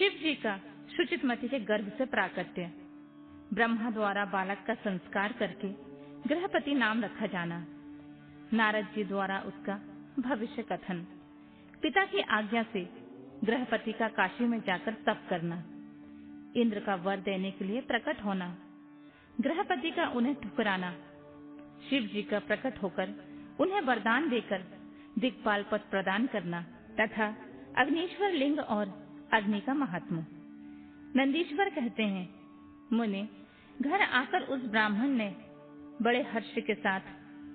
शिव जी का शुचितमती के गर्भ से प्राकट्य, ब्रह्मा द्वारा बालक का संस्कार करके गृहपति नाम रखा जाना, नारद जी द्वारा उसका भविष्य कथन, पिता की आज्ञा से गृहपति का काशी में जाकर तप करना, इंद्र का वर देने के लिए प्रकट होना, गृहपति का उन्हें ठुकराना, शिव जी का प्रकट होकर उन्हें वरदान देकर दिक्पाल पद प्रदान करना तथा अग्निश्वर लिंग और अग्नि का महात्म्य। नंदीश्वर कहते हैं, मुने, घर आकर उस ब्राह्मण ने बड़े हर्ष के साथ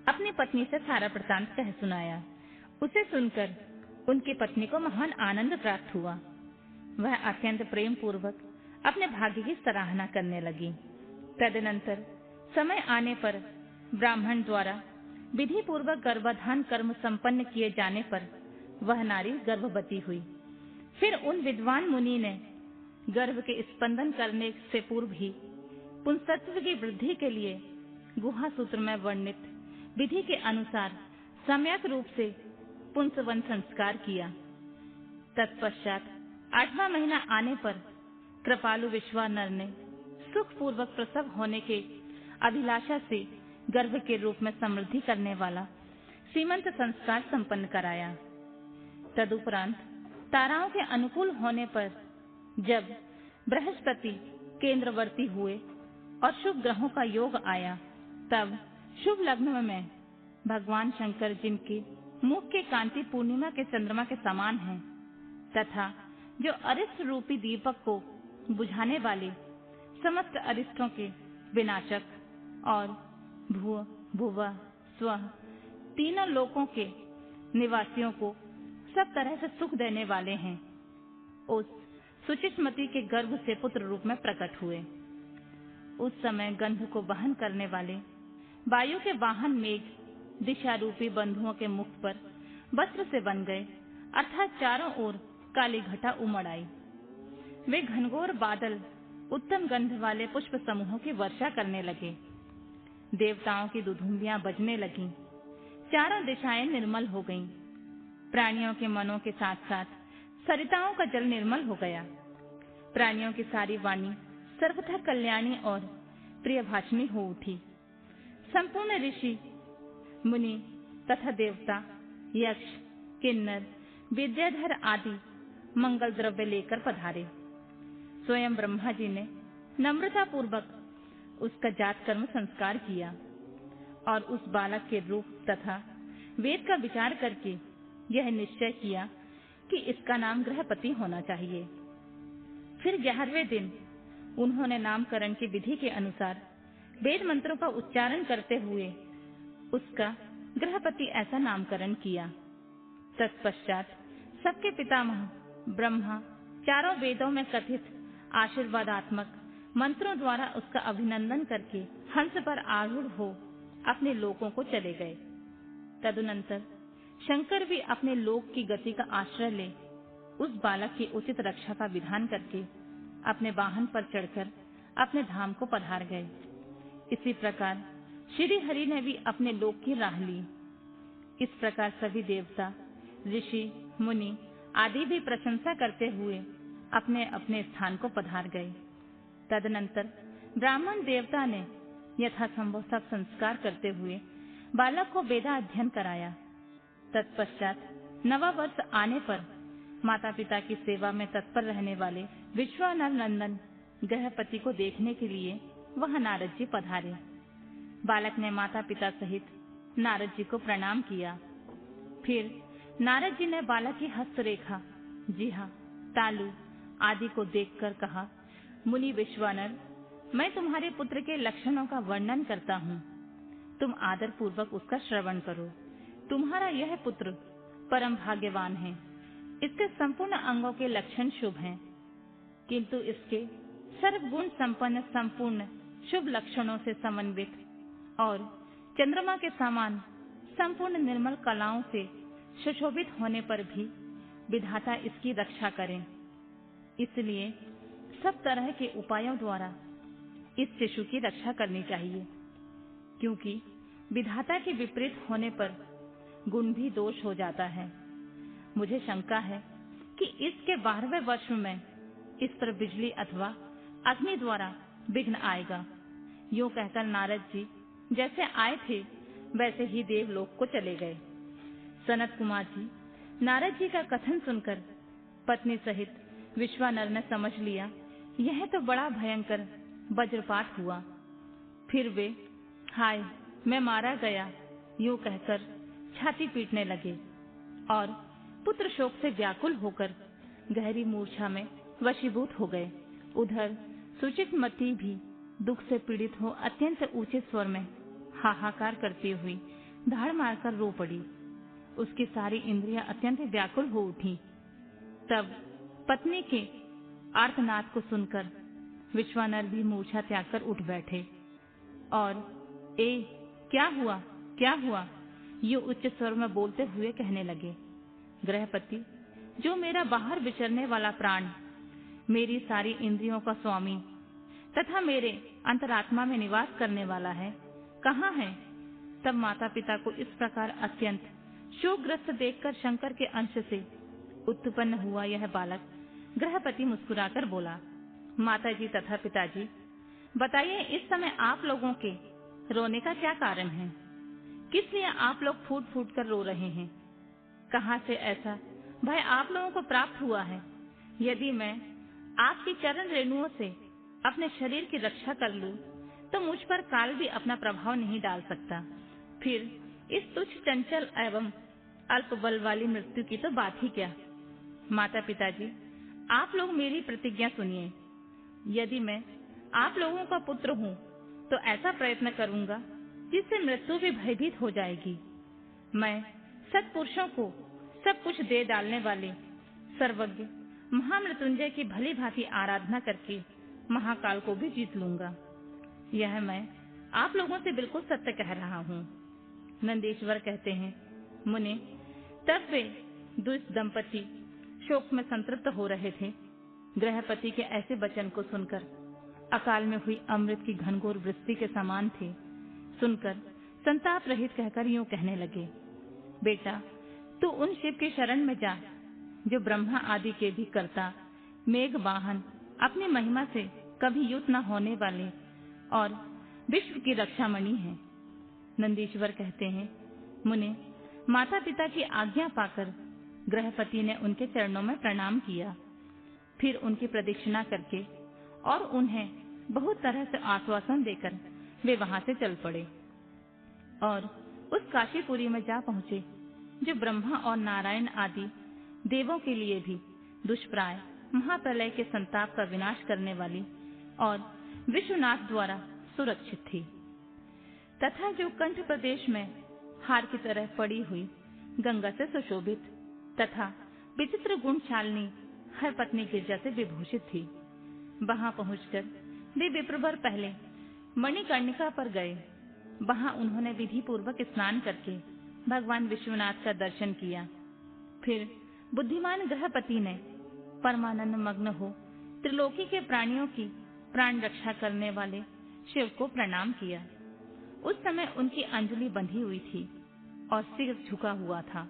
अपनी पत्नी से सारा वृत्तांत कह सुनाया। उसे सुनकर उनकी पत्नी को महान आनंद प्राप्त हुआ। वह अत्यंत प्रेम पूर्वक अपने भाग्य की सराहना करने लगी। तदनंतर समय आने पर ब्राह्मण द्वारा विधि पूर्वक गर्भाधान कर्म संपन्न किए जाने पर वह नारी गर्भवती हुई। फिर उन विद्वान मुनि ने गर्भ के स्पंदन करने से पूर्व ही पुंसत्व की वृद्धि के लिए गुहा सूत्र में वर्णित विधि के अनुसार सम्यक रूप से पुंसवन संस्कार किया। तत्पश्चात 8वां महीना आने पर कृपालु विश्वानर ने सुख पूर्वक प्रसव होने के अभिलाषा से गर्भ के रूप में समृद्धि करने वाला सीमंत संस्कार संपन्न कराया। तदुपरांत ताराओं के अनुकूल होने पर जब बृहस्पति केंद्रवर्ती हुए और शुभ ग्रहों का योग आया, तब शुभ लग्न में भगवान शंकर, जिनके मुख के कांति पूर्णिमा के चंद्रमा के समान है तथा जो अरिष्ट रूपी दीपक को बुझाने वाले समस्त अरिष्टों के विनाशक और भुव भुवा स्व तीनों लोकों के निवासियों को सब तरह से सुख देने वाले हैं, उस सुचितमती के गर्भ से पुत्र रूप में प्रकट हुए। उस समय गंध को वहन करने वाले वायु के वाहन मेघ दिशा रूपी बंधुओं के मुख पर वस्त्र से बन गए, अर्थात चारों ओर काली घटा उमड़ आई। वे घनघोर बादल उत्तम गंध वाले पुष्प समूहों की वर्षा करने लगे। देवताओं की दुधुम्बियां बजने लगीं। चारों दिशाएं निर्मल हो गईं। प्राणियों के मनों के साथ साथ सरिताओं का जल निर्मल हो गया। प्राणियों की सारी वाणी सर्वथा कल्याणी और प्रियभाषिणी हो उठी। संपूर्ण ऋषि मुनि तथा देवता, यक्ष, किन्नर, विद्याधर आदि मंगल द्रव्य लेकर पधारे। स्वयं ब्रह्मा जी ने नम्रता पूर्वक उसका जात कर्म संस्कार किया और उस बालक के रूप तथा वेद का विचार करके यह निश्चय किया कि इसका नाम गृहपति होना चाहिए। फिर 11वें दिन उन्होंने नामकरण की विधि के अनुसार वेद मंत्रों का उच्चारण करते हुए उसका गृहपति ऐसा नामकरण किया। तत्पश्चात सबके पितामह ब्रह्मा चारों वेदों में कथित आशीर्वादात्मक मंत्रों द्वारा उसका अभिनंदन करके हंस पर आरूढ़ हो अपने लोकों को चले गए। तदनंतर शंकर भी अपने लोक की गति का आश्रय ले उस बालक की उचित रक्षा का विधान करके अपने वाहन पर चढ़कर अपने धाम को पधार गए। इसी प्रकार श्री हरि ने भी अपने लोक की राह ली। इस प्रकार सभी देवता, ऋषि, मुनि आदि भी प्रशंसा करते हुए अपने अपने स्थान को पधार गए। तदनंतर ब्राह्मण देवता ने यथासंभव सब संस्कार करते हुए बालक को वेदा अध्ययन कराया। तत्पश्चात नवा वर्ष आने पर माता पिता की सेवा में तत्पर रहने वाले विश्वानर नंदन गृहपति को देखने के लिए वहां नारद जी पधारे। बालक ने माता पिता सहित नारद जी को प्रणाम किया। फिर नारद जी ने बालक की हस्तरेखा, जिहा, तालु आदि को देखकर कहा, मुनि विश्वानर, मैं तुम्हारे पुत्र के लक्षणों का वर्णन करता हूँ। तुम आदर पूर्वक उसका श्रवण करो। तुम्हारा यह पुत्र परम भाग्यवान है। इसके संपूर्ण अंगों के लक्षण शुभ हैं, किंतु इसके सर्वगुण संपन्न संपूर्ण शुभ लक्षणों से समन्वित और चंद्रमा के समान संपूर्ण निर्मल कलाओं से सुशोभित होने पर भी विधाता इसकी रक्षा करें। इसलिए सब तरह के उपायों द्वारा इस शिशु की रक्षा करनी चाहिए, क्योंकि विधाता के विपरीत होने पर गुण भी दोष हो जाता है। मुझे शंका है कि इसके 12वें वर्ष में इस पर बिजली अथवा अग्नि द्वारा विघ्न आएगा। यूं कहकर नारद जी जैसे आए थे वैसे ही देवलोक को चले गए। सनत कुमार जी नारद जी का कथन सुनकर पत्नी सहित विश्वानर ने समझ लिया यह तो बड़ा भयंकर वज्रपात हुआ। फिर वे हाय मैं मारा गया यूं कहकर छाती पीटने लगे और पुत्र शोक से व्याकुल होकर गहरी मूर्छा में वशीभूत हो गए। उधर सुचितमती भी दुख से पीड़ित हो अत्यंत ऊंचे स्वर में हाहाकार करती हुई धाड़ मारकर रो पड़ी। उसकी सारी इंद्रियां अत्यंत व्याकुल हो उठी। तब पत्नी के आर्तनाद को सुनकर विश्वानर भी मूर्छा त्याग कर उठ बैठे और क्या हुआ क्या हुआ यूं उच्च स्वर में बोलते हुए कहने लगे, गृहपति जो मेरा बाहर विचरने वाला प्राण, मेरी सारी इंद्रियों का स्वामी तथा मेरे अंतरात्मा में निवास करने वाला है, कहाँ है? तब माता पिता को इस प्रकार अत्यंत शोकग्रस्त देखकर शंकर के अंश से उत्पन्न हुआ यह बालक गृहपति मुस्कुराकर बोला, माता जी तथा पिताजी बताइए इस समय आप लोगों के रोने का क्या कारण है? किस लिए आप लोग फूट फूट कर रो रहे हैं? कहाँ से ऐसा भय आप लोगों को प्राप्त हुआ है? यदि मैं आपकी चरण रेणुओं से अपने शरीर की रक्षा कर लूं, तो मुझ पर काल भी अपना प्रभाव नहीं डाल सकता। फिर इस तुच्छ चंचल एवं अल्प बल वाली मृत्यु की तो बात ही क्या। माता पिताजी आप लोग मेरी प्रतिज्ञा सुनिए। यदि मैं आप लोगों का पुत्र हूँ तो ऐसा प्रयत्न करूंगा जिससे मृत्यु भी भयभीत हो जाएगी। मैं सत्पुरुषों को सब कुछ दे डालने वाले सर्वज्ञ महामृत्युंजय की भली भांति आराधना करके महाकाल को भी जीत लूंगा। यह मैं आप लोगों से बिल्कुल सत्य कह रहा हूँ। नंदीश्वर कहते हैं, मुने तब वे दुष्ट दंपति शोक में संतृप्त हो रहे थे। गृहपति के ऐसे वचन को सुनकर अकाल में हुई अमृत की घनघोर वृष्टि के समान थे। सुनकर संताप रहित कहकर यूं कहने लगे, बेटा तू उन शिव के शरण में जा जो ब्रह्मा आदि के भी कर्ता, मेघ वाहन, अपनी महिमा से कभी युत न होने वाले और विश्व की रक्षामणि है। नंदीश्वर कहते हैं, मुने माता पिता की आज्ञा पाकर गृहपति ने उनके चरणों में प्रणाम किया। फिर उनकी प्रदक्षिणा करके और उन्हें बहुत तरह से आश्वासन देकर वे वहां से चल पड़े और उस काशीपुरी में जा पहुंचे जो ब्रह्मा और नारायण आदि देवों के लिए भी दुष्प्राय महाप्रलय के संताप का विनाश करने वाली और विश्वनाथ द्वारा सुरक्षित थी, तथा जो कंठ प्रदेश में हार की तरह पड़ी हुई गंगा से सुशोभित तथा विचित्र गुणशालिनी हर पत्नी के जैसे विभूषित थी। वहां पहुंचकर वे विप्रवर पहले मणिकर्णिका पर गए। वहां उन्होंने विधि पूर्वक स्नान करके भगवान विश्वनाथ का दर्शन किया। फिर बुद्धिमान गृहपति ने परमानंद मग्न हो त्रिलोकी के प्राणियों की प्राण रक्षा करने वाले शिव को प्रणाम किया। उस समय उनकी अंजलि बंधी हुई थी और सिर झुका हुआ था।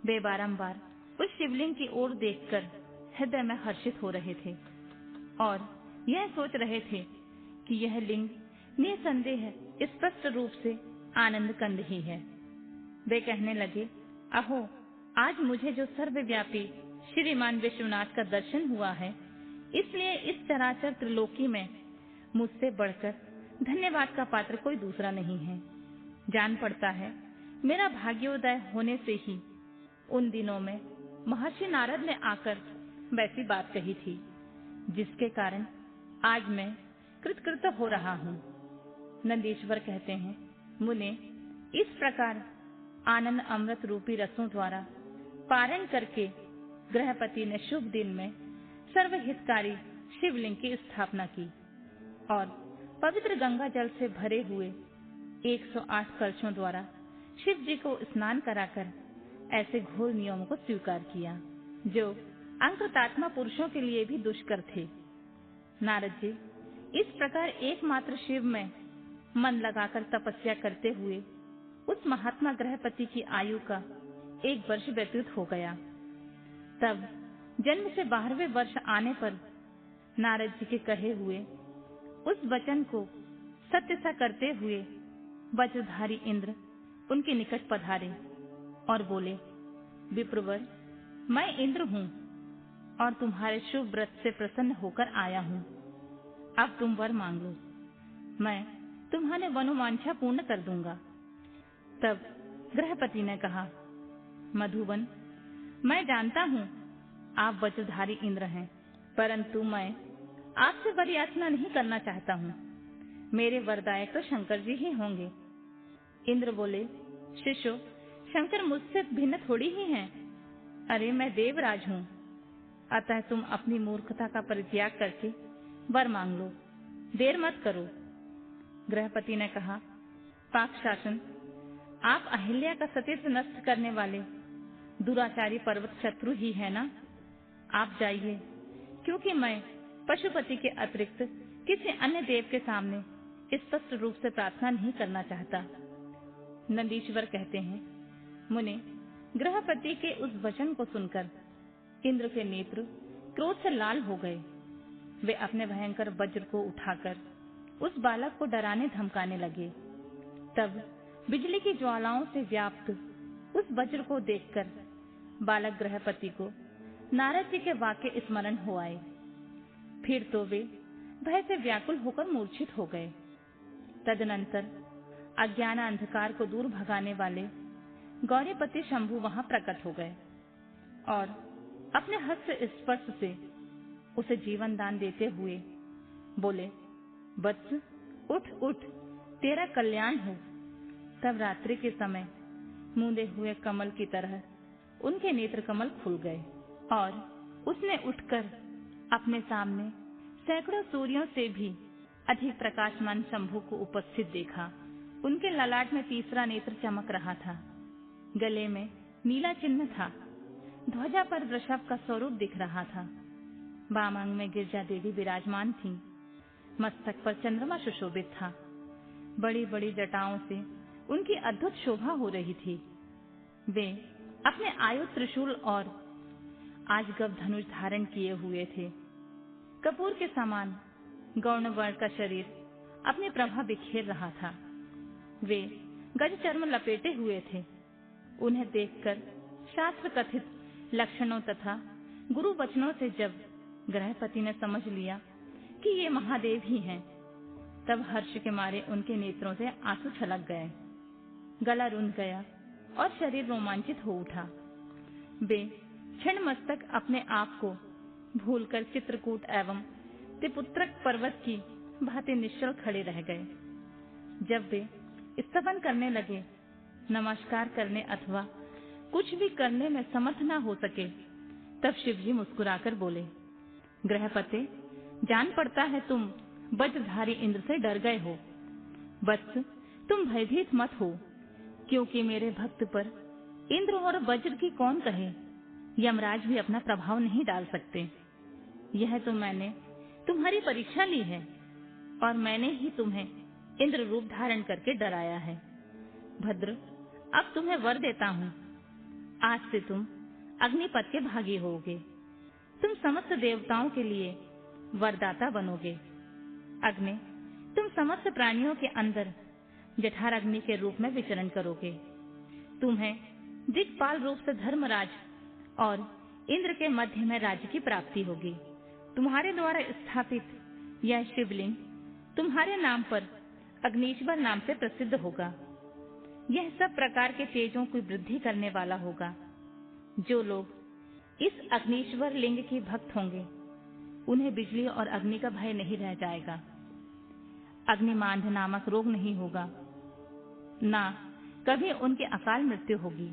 वे बारंबार उस शिवलिंग की ओर देखकर हृदय में हर्षित हो रहे थे और यह सोच रहे थे कि यह लिंग निसंदेह स्पष्ट रूप से आनंद कंद ही है। वे कहने लगे, अहो आज मुझे जो सर्वव्यापी श्रीमान विश्वनाथ का दर्शन हुआ है, इसलिए इस चराचर त्रिलोकी में मुझसे बढ़कर धन्यवाद का पात्र कोई दूसरा नहीं है। जान पड़ता है मेरा भाग्योदय होने से ही उन दिनों में महर्षि नारद ने आकर वैसी बात कही थी, जिसके कारण आज मैं कृतकृत हो रहा हूँ। नंदीश्वर कहते हैं, मुने इस प्रकार आनंद अमृत रूपी रसों द्वारा पारण करके गृहपति ने शुभ दिन में सर्वहितकारी शिवलिंग की स्थापना की और पवित्र गंगा जल से भरे हुए 108 कलशों द्वारा शिव जी को स्नान कराकर ऐसे घोर नियमों को स्वीकार किया जो अंकृतात्मा पुरुषों के लिए भी दुष्कर थे। नारद जी इस प्रकार एकमात्र शिव में मन लगाकर तपस्या करते हुए उस महात्मा गृहपति की आयु का 1 वर्ष व्यतीत हो गया। तब जन्म से 12वें वर्ष आने पर नारद जी के कहे हुए उस वचन को सत्य सा करते हुए वज्रधारी इंद्र उनके निकट पधारे और बोले, विप्रवर, मैं इंद्र हूँ और तुम्हारे शुभ व्रत से प्रसन्न होकर आया हूँ। अब तुम वर मांग लो, मैं तुम्हारे मनोवांछा पूर्ण कर दूंगा। तब गृहपति ने कहा, मधुवन, मैं जानता हूँ आप वज्रधारी इंद्र हैं, परंतु मैं आपसे वर याचना नहीं करना चाहता हूँ। मेरे वरदायक तो शंकर जी ही होंगे। इंद्र बोले, शिष्यो, शंकर मुझसे भिन्न थोड़ी ही हैं। अरे मैं देवराज हूँ, अतः तुम अपनी मूर्खता का परित्याग करके वर मांग लो, देर मत करो। गृहपति ने कहा, पाक शासन, आप अहिल्या का सतीत्व नष्ट करने वाले दुराचारी पर्वत शत्रु ही है ना? आप जाइए, क्योंकि मैं पशुपति के अतिरिक्त किसी अन्य देव के सामने स्पष्ट रूप से प्रार्थना नहीं करना चाहता। नंदीश्वर कहते हैं, मुने, गृहपति के उस वचन को सुनकर इंद्र के नेत्र क्रोध से लाल हो गए। वे अपने भयंकर वज्र को उठाकर उस बालक को डराने धमकाने लगे। तब बिजली की ज्वालाओं से व्याप्त उस वज्र को देखकर बालक गृहपति को नारद जी के वाक्य स्मरण हो आए। फिर तो वे भय से व्याकुल होकर मूर्छित हो गए। तदनंतर अज्ञान अंधकार को दूर भगाने वाले गौरीपति शंभु वहां प्रकट हो गए और अपने हस्त स्पर्श से उसे जीवन दान देते हुए बोले, वत्स, उठ उठ, तेरा कल्याण हो। तब रात्रि के समय मूंदे हुए कमल की तरह उनके नेत्र कमल खुल गए और उसने उठकर अपने सामने सैकड़ों सूर्यों से भी अधिक प्रकाशमान शंभु को उपस्थित देखा। उनके ललाट में तीसरा नेत्र चमक रहा था, गले में नीला चिन्ह था, ध्वजा पर वृषभ का स्वरूप दिख रहा था, वाम अंग में गिरजा देवी विराजमान थी, मस्तक पर चंद्रमा सुशोभित था, बड़ी बड़ी जटाओं से उनकी अद्भुत शोभा हो रही थी। वे अपने आयु त्रिशूल और आजगब धनुष धारण किए हुए थे। कपूर के समान गौण वर्ण का शरीर अपनी प्रभा बिखेर रहा था। वे गज चर्म लपेटे हुए थे। उन्हें देखकर शास्त्र कथित लक्षणों तथा गुरु वचनों से जब गृहपति ने समझ लिया कि ये महादेव ही हैं, तब हर्ष के मारे उनके नेत्रों से आंसू छलक गए, गला रुंध गया और शरीर रोमांचित हो उठा। वे क्षण मस्तक अपने आप को भूलकर चित्रकूट एवं त्रिपुत्रक पर्वत की भांति निश्चल खड़े रह गए। जब वे स्तवन करने लगे, नमस्कार करने अथवा कुछ भी करने में समर्थ न हो सके, तब शिवजी मुस्कुराकर बोले, गृहपते, जान पड़ता है तुम वज्रधारी इंद्र से डर गए हो। बस तुम भयभीत मत हो, क्योंकि मेरे भक्त पर इंद्र और वज्र की कौन कहे, यमराज भी अपना प्रभाव नहीं डाल सकते। यह तो मैंने तुम्हारी परीक्षा ली है और मैंने ही तुम्हें इंद्र रूप धारण करके डराया है। भद्र, अब तुम्हें वर देता हूँ, आज से तुम अग्निपथ के भागी होगे। तुम समस्त देवताओं के लिए वरदाता बनोगे। अग्नि, तुम समस्त प्राणियों के अंदर जठार अग्नि के रूप में विचरण करोगे। तुम्हें दिक्पाल रूप से धर्मराज और इंद्र के मध्य में राज्य की प्राप्ति होगी। तुम्हारे द्वारा स्थापित यह शिवलिंग तुम्हारे नाम पर अग्नीश्वर नाम से प्रसिद्ध होगा। यह सब प्रकार के तेजों की वृद्धि करने वाला होगा। जो लोग इस अग्नीश्वर लिंग के भक्त होंगे, उन्हें बिजली और अग्नि का भय नहीं रह जाएगा। अग्निमांध नामक रोग नहीं होगा, ना कभी उनकी अकाल मृत्यु होगी।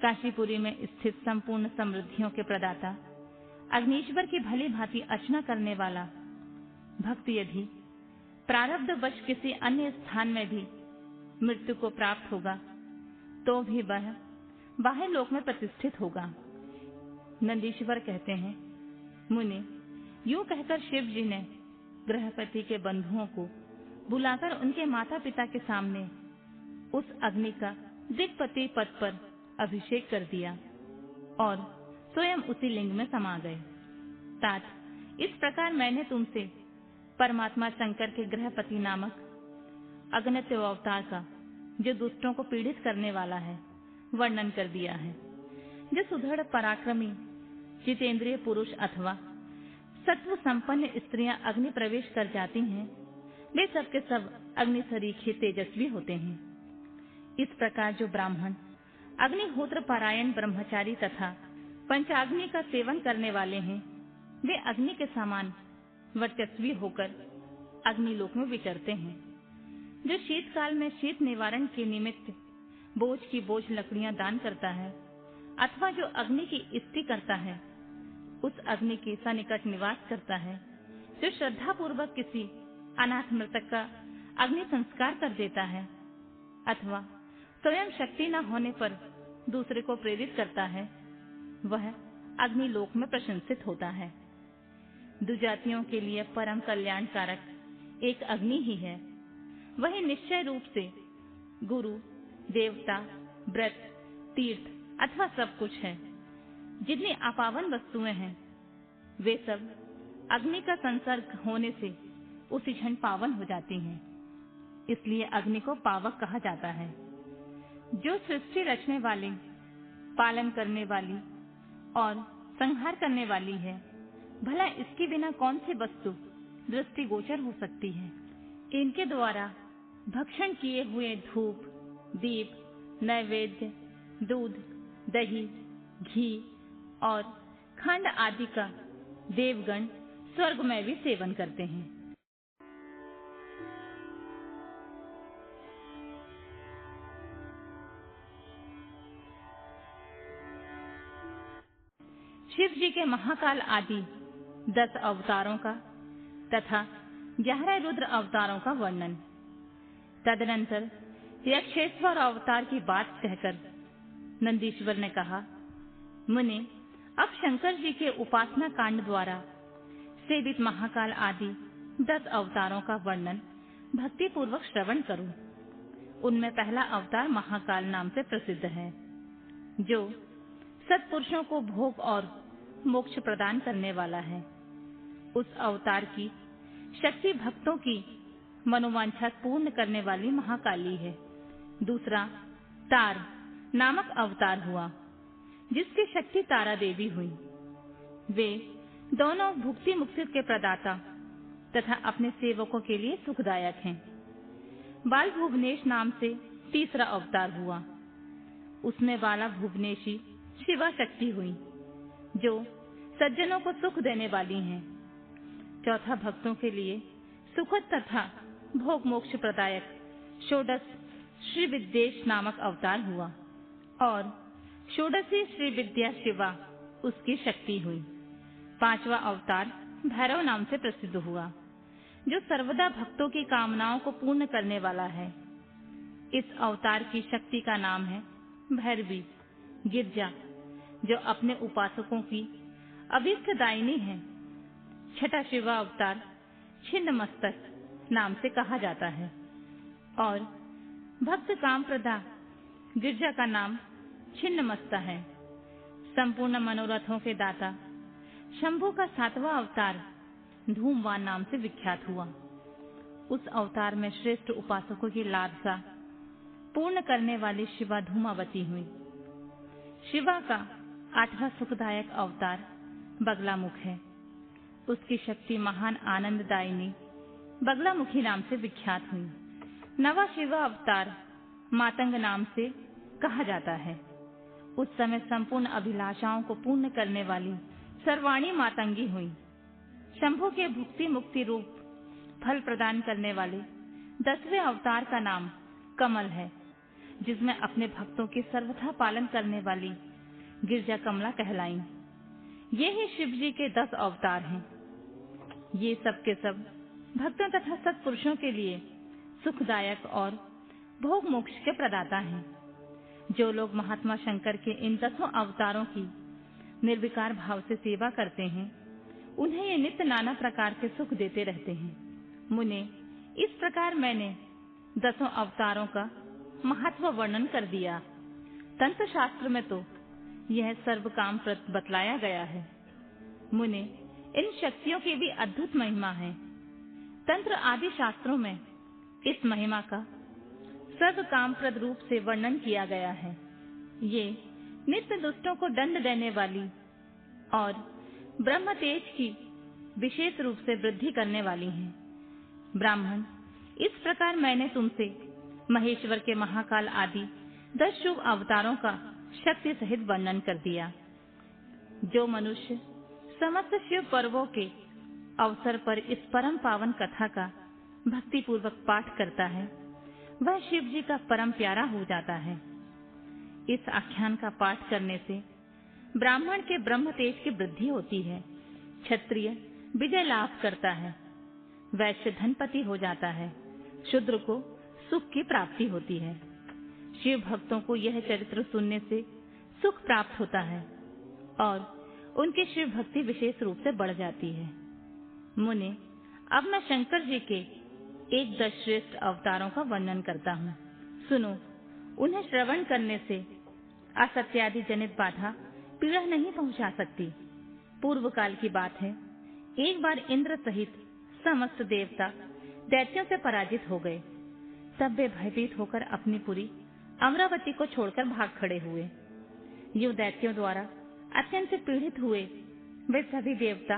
काशीपुरी में स्थित संपूर्ण समृद्धियों के प्रदाता अग्नीश्वर की भली भांति अर्चना करने वाला भक्त यदि प्रारब्धवश किसी अन्य स्थान में भी मृत्यु को प्राप्त होगा, तो भी वह बाह्य लोक में प्रतिष्ठित होगा। नंदीश्वर कहते हैं, मुनि, यूं कहकर शिव जी ने गृहपति के बंधुओं को बुलाकर उनके माता पिता के सामने उस अग्नि का दिक्पति पद पर अभिषेक कर दिया और स्वयं उसी लिंग में समा गए। तात इस प्रकार मैंने तुमसे परमात्मा शंकर के गृहपति नामक अगणित अवतार का, जो दुष्टों को पीड़ित करने वाला है, वर्णन कर दिया है। जो सुदृढ़ पराक्रमी जितेंद्रिय पुरुष अथवा सत्व संपन्न स्त्रियां अग्नि प्रवेश कर जाती हैं, वे सब के सब अग्नि सरीखे तेजस्वी होते हैं। इस प्रकार जो ब्राह्मण अग्निहोत्र पारायण ब्रह्मचारी तथा पंचाग्नि का सेवन करने वाले हैं, वे अग्नि के समान वर्चस्वी होकर अग्निलोक में विचरते हैं। जो शीतकाल में शीत निवारण के निमित्त बोझ की बोझ लकड़ियां दान करता है, अथवा जो अग्नि की स्तुति करता है, उस अग्नि के सनिकट निवास करता है। जो श्रद्धा पूर्वक किसी अनाथ मृतक का अग्नि संस्कार कर देता है, अथवा स्वयं शक्ति न होने पर दूसरे को प्रेरित करता है, वह अग्निलोक में प्रशंसित होता है। दुजातियों के लिए परम कल्याणकारक एक अग्नि ही है। वही निश्चय रूप से गुरु, देवता, व्रत, तीर्थ अथवा सब कुछ है। जितनी अपावन वस्तुएं हैं, वे सब अग्नि का संसर्ग होने से उसी क्षण पावन हो जाती हैं। इसलिए अग्नि को पावक कहा जाता है। जो सृष्टि रचने वाली, पालन करने वाली और संहार करने वाली है, भला इसके बिना कौन सी वस्तु दृष्टिगोचर हो सकती है। इनके द्वारा भक्षण किए हुए धूप, दीप, नैवेद्य, दूध, दही, घी और खंड आदि का देवगण स्वर्ग में भी सेवन करते हैं। शिव जी के महाकाल आदि 10 अवतारों का तथा 11 रुद्र अवतारों का वर्णन। तदनंतर यक्षेश्वर अवतार की बात कहकर नंदीश्वर ने कहा, मुने, अब शंकर जी के उपासना कांड द्वारा सेवित महाकाल आदि 10 अवतारों का वर्णन भक्ति पूर्वक श्रवण करो। उनमें पहला अवतार महाकाल नाम से प्रसिद्ध है, जो सत्पुरुषों को भोग और मोक्ष प्रदान करने वाला है। उस अवतार की शक्ति भक्तों की मनोवांछा पूर्ण करने वाली महाकाली है। दूसरा तार नामक अवतार हुआ, जिसकी शक्ति तारा देवी हुई। वे दोनों भुक्ति मुक्ति के प्रदाता तथा अपने सेवकों के लिए सुखदायक हैं। बाल भुवनेश नाम से तीसरा अवतार हुआ। उसमें बाला भुवनेशी शिवा शक्ति हुई, जो सज्जनों को सुख देने वाली हैं। चौथा भक्तों के लिए सुखद तथा भोग मोक्ष प्रदायक षोडश श्री विद्येश नामक अवतार हुआ और षोडशी श्री विद्या शिवा उसकी शक्ति हुई। पांचवा अवतार भैरव नाम से प्रसिद्ध हुआ, जो सर्वदा भक्तों की कामनाओं को पूर्ण करने वाला है। इस अवतार की शक्ति का नाम है भैरवी गिरजा, जो अपने उपासकों की अभीष्टदायिनी है। छठा शिवा अवतार छिन्न मस्तक नाम से कहा जाता है और भक्त कामप्रदा गिरजा का नाम छिन्न मस्ता है। संपूर्ण मनोरथों के दाता शंभु का 7वां अवतार धूमवान नाम से विख्यात हुआ। उस अवतार में श्रेष्ठ उपासकों की लालसा पूर्ण करने वाली शिवा धूमावती हुई। शिवा का 8वां सुखदायक अवतार बगलामुख है। उसकी शक्ति महान आनंददायिनी बगलामुखी नाम से विख्यात हुई। 9वां शिवा अवतार मातंग नाम से कहा जाता है। उस समय संपूर्ण अभिलाषाओं को पूर्ण करने वाली सर्वाणी मातंगी हुई। शंभु के भुक्ति मुक्ति रूप फल प्रदान करने वाले 10वें अवतार का नाम कमल है, जिसमें अपने भक्तों के सर्वथा पालन करने वाली गिरजा कमला कहलाई। ये ही शिव जी के 10 अवतार हैं। ये सब के सब भक्तों तथा सत्पुरुषों के लिए सुखदायक और भोग मोक्ष के प्रदाता हैं। जो लोग महात्मा शंकर के इन 10 अवतारों की निर्विकार भाव से सेवा करते हैं, उन्हें ये नित्य नाना प्रकार के सुख देते रहते हैं। मुने, इस प्रकार मैंने 10 अवतारों का महत्व वर्णन कर दिया। तंत्र शास्त्र में तो यह सर्व काम प्रद बतलाया गया है। मुने, इन शक्तियों की भी अद्भुत महिमा है। तंत्र आदि शास्त्रों में इस महिमा का सर्व कामप्रद रूप से वर्णन किया गया है। ये नित्य दुष्टों को दंड देने वाली और ब्रह्म तेज की विशेष रूप से वृद्धि करने वाली हैं। ब्राह्मण, इस प्रकार मैंने तुमसे महेश्वर के महाकाल आदि 10 शुभ अवतारों का शक्ति सहित वर्णन कर दिया। जो मनुष्य समस्त शिव पर्वों के अवसर पर इस परम पावन कथा का भक्ति पूर्वक पाठ करता है, वह शिव जी का परम प्यारा हो जाता है। इस आख्यान का पाठ करने से ब्राह्मण के ब्रह्म तेज की वृद्धि होती है, क्षत्रिय विजय लाभ करता है, वैश्य धनपति हो जाता है, शूद्र को सुख की प्राप्ति होती है। शिव भक्तों को यह चरित्र सुनने से सुख प्राप्त होता है और उनकी शिव भक्ति विशेष रूप से बढ़ जाती है। मुने, अब मैं शंकर जी के एक 10 श्रेष्ठ अवतारों का वर्णन करता हूँ। सुनो, उन्हें श्रवण करने से असत्यादि जनित बाधा पीड़ा नहीं पहुंचा सकती। पूर्व काल की बात है, एक बार इंद्र सहित समस्त देवता दैत्यों से पराजित हो गए। तब वे भयभीत होकर अपनी पुरी अमरावती को छोड़कर भाग खड़े हुए। यूं दैत्यों द्वारा अत्यंत पीड़ित हुए वे सभी देवता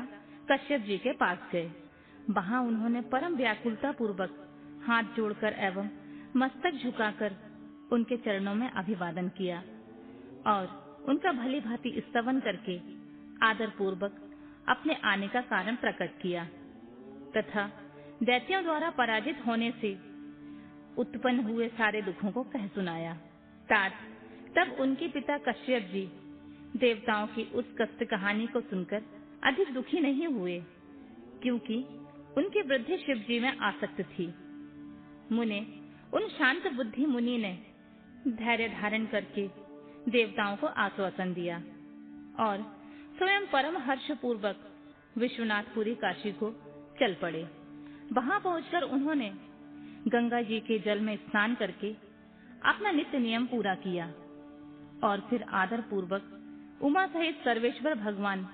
कश्यप जी के पास गए। वहां उन्होंने परम व्याकुलता पूर्वक हाथ जोड़कर एवं मस्तक झुकाकर उनके चरणों में अभिवादन किया और उनका भली भांति स्तवन करके आदर पूर्वक अपने आने का कारण प्रकट किया तथा दैत्यों द्वारा पराजित होने से उत्पन्न हुए सारे दुखों को कह सुनाया। तब उनके पिता कश्यप जी देवताओं की उस कष्ट कहानी को सुनकर अधिक दुखी नहीं हुए, क्योंकि उनकी वृद्धि शिव जी में आसक्त थी। मुने, उन शांत बुद्धि मुनि ने धैर्य धारण करके देवताओं को आश्वासन दिया और स्वयं परम हर्ष पूर्वक विश्वनाथपुरी काशी को चल पड़े। वहां पहुंचकर उन्होंने गंगा जी के जल में स्नान करके अपना नित्य नियम पूरा किया और फिर आदर पूर्वक उमा सहित सर्वेश्वर भगवान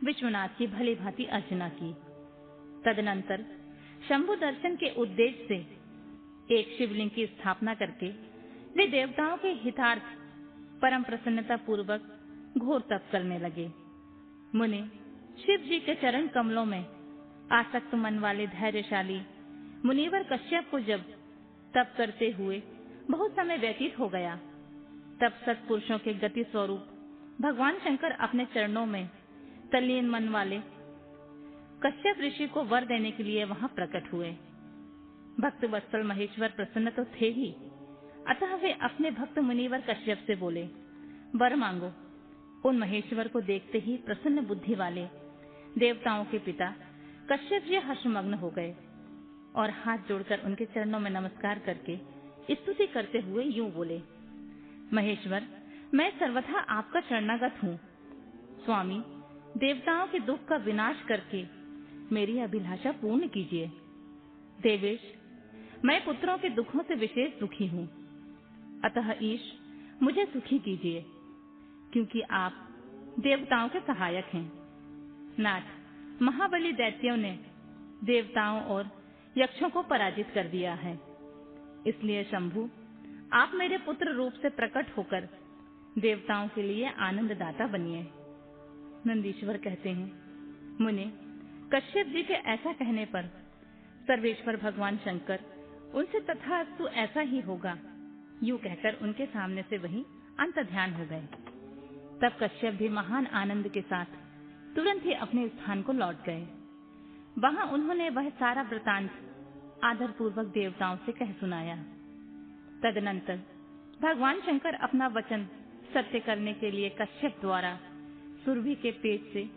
विश्वनाथ की भली भांति अर्चना की। तदनंतर शंभु दर्शन के उद्देश्य से एक शिवलिंग की स्थापना करके वे देवताओं के हितार्थ परम प्रसन्नता पूर्वक घोर तप करने लगे। मुने, शिव जी के चरण कमलों में आसक्त मन वाले धैर्यशाली मुनिवर कश्यप को जब तप करते हुए बहुत समय व्यतीत हो गया, तब सत्पुरुषों के गति स्वरूप भगवान शंकर अपने चरणों में तल्लीन मन वाले कश्यप ऋषि को वर देने के लिए वहां प्रकट हुए। भक्त वत्सल महेश्वर प्रसन्न तो थे ही, अतः वे अपने भक्त मुनिवर कश्यप से बोले, वर मांगो। उन महेश्वर को देखते ही प्रसन्न बुद्धि वाले देवताओं के पिता कश्यप जी हर्षमग्न हो गए और हाथ जोड़कर उनके चरणों में नमस्कार करके स्तुति करते हुए यूं बोले, महेश्वर, मैं सर्वथा आपका शरणागत हूँ। स्वामी, देवताओं के दुख का विनाश करके मेरी अभिलाषा पूर्ण कीजिए। देवेश, मैं पुत्रों के दुखों से विशेष दुखी हूँ, अतः ईश मुझे सुखी कीजिए, क्योंकि आप देवताओं के सहायक हैं। नाथ, महाबली दैत्यों ने देवताओं और यक्षों को पराजित कर दिया है, इसलिए शंभु, आप मेरे पुत्र रूप से प्रकट होकर देवताओं के लिए आनंददाता बनिए। नंदीश्वर कहते हैं, मुने, कश्यप जी के ऐसा कहने पर सर्वेश्वर भगवान शंकर उनसे तथास्तु ऐसा ही होगा यूं कहकर उनके सामने से वहीं अंतर्ध्यान हो गए। तब कश्यप भी महान आनंद के साथ तुरंत ही अपने स्थान को लौट गए। वहां उन्होंने वह सारा वृतांत आदर पूर्वक देवताओं से कह सुनाया। तदनंतर भगवान शंकर अपना वचन सत्य करने के लिए कश्यप द्वारा सुरभि के पेट से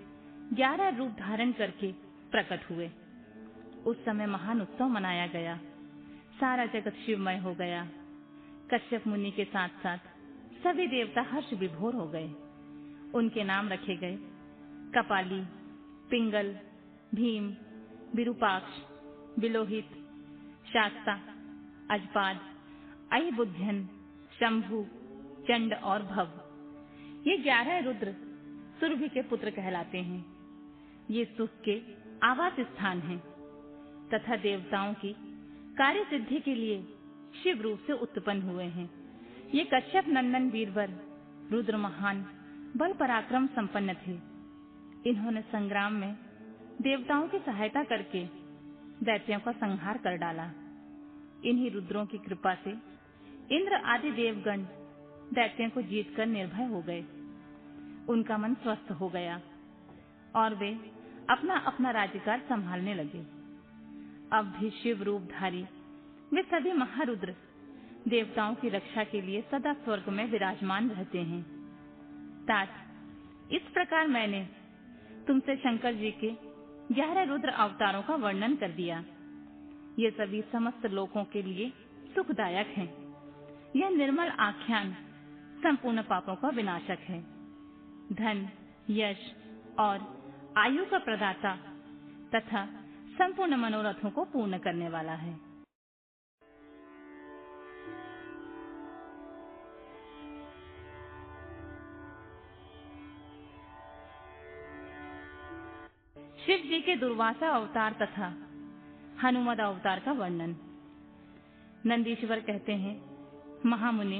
11 रूप धारण करके प्रकट हुए। उस समय महान उत्सव मनाया गया, सारा जगत शिवमय हो गया। कश्यप मुनि के साथ साथ सभी देवता हर्ष विभोर हो गए। उनके नाम रखे गए कपाली, पिंगल, भीम, विरूपाक्ष, विलोहित, शास्ता, अजपाद, अहिबुध्यन, शंभु, चंड और भव। ये 11 रुद्र सुरभि के पुत्र कहलाते हैं। ये सुख के आवास स्थान हैं तथा देवताओं की कार्य सिद्धि के लिए शिव रूप से उत्पन्न हुए हैं। ये कश्यप नंदन वीरवर रुद्र महान बल पराक्रम संपन्न थे। इन्होंने संग्राम में देवताओं की सहायता करके दैत्यों का संहार कर डाला। इन्हीं रुद्रों की कृपा से इंद्र आदि देवगण दैत्यों को जीतकर निर्भय हो गए। उनका मन स्वस्थ हो गया और वे अपना अपना राज्यकाल संभालने लगे। अब भी शिव रूपधारी वे सभी महारुद्र देवताओं की रक्षा के लिए सदा स्वर्ग में विराजमान रहते हैं। तात, इस प्रकार मैंने तुमसे शंकर जी के 11 रुद्र अवतारों का वर्णन कर दिया। ये सभी समस्त लोकों के लिए सुखदायक हैं। यह निर्मल आख्यान संपूर्ण पापों का विनाशक है। धन, यश और आयु का प्रदाता तथा संपूर्ण मनोरथों को पूर्ण करने वाला है। शिव जी के दुर्वासा अवतार तथा हनुमद अवतार का वर्णन। नंदीश्वर कहते हैं, महामुनि,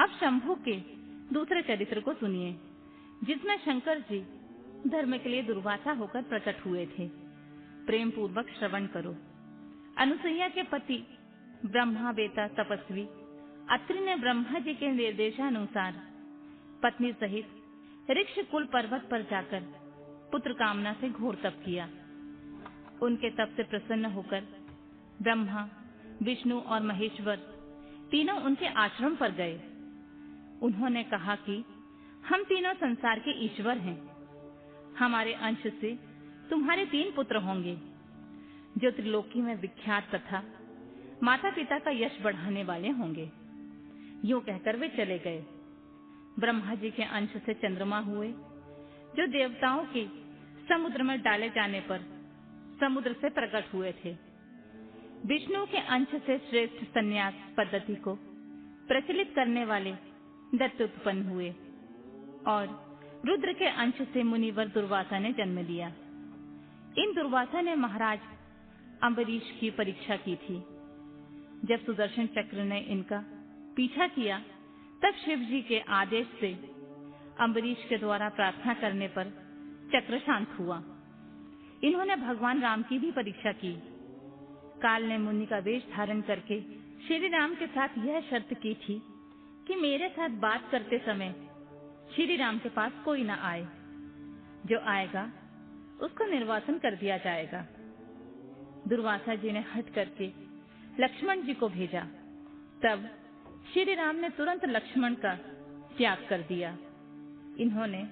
अब शंभु के दूसरे चरित्र को सुनिए, जिसमें शंकर जी धर्म के लिए दुर्वासा होकर प्रकट हुए थे। प्रेम पूर्वक श्रवण करो। अनुसुईया के पति ब्रह्मा बेटा तपस्वी अत्रि ने ब्रह्मा जी के निर्देशानुसार पत्नी सहित ऋक्ष कुल पर्वत पर जाकर पुत्र कामना से घोर तप किया। उनके तप से प्रसन्न होकर ब्रह्मा, विष्णु और महेश्वर तीनों उनके आश्रम पर गए। उन्होंने कहा कि हम तीनों संसार के ईश्वर हैं। हमारे अंश से तुम्हारे 3 पुत्र होंगे, जो त्रिलोकी में विख्यात तथा माता पिता का यश बढ़ाने वाले होंगे। यूं कहकर वे चले गए। ब्रह्मा जी के अंश से चंद्रमा हुए, जो देवताओं के समुद्र में डाले जाने पर समुद्र से प्रकट हुए थे। विष्णु के अंश से श्रेष्ठ संन्यास पद्धति को प्रचलित करने वाले दत्त उत्पन्न हुए और रुद्र के अंश से मुनिवर दुर्वासा ने जन्म लिया। इन दुर्वासा ने महाराज अम्बरीश की परीक्षा की थी। जब सुदर्शन चक्र ने इनका पीछा किया, तब शिव जी के आदेश से अम्बरीश के द्वारा प्रार्थना करने पर चक्र शांत हुआ। इन्होंने भगवान राम की भी परीक्षा की। काल ने मुनि का वेश धारण करके श्री राम के साथ यह शर्त की थी कि मेरे साथ बात करते समय श्री राम के पास कोई न आए। जो आएगा उसको निर्वासन कर दिया जाएगा। दुर्वासा जी ने हट करके लक्ष्मण जी को भेजा। तब श्री राम ने तुरंत लक्ष्मण का त्याग कर दिया। इन्होंने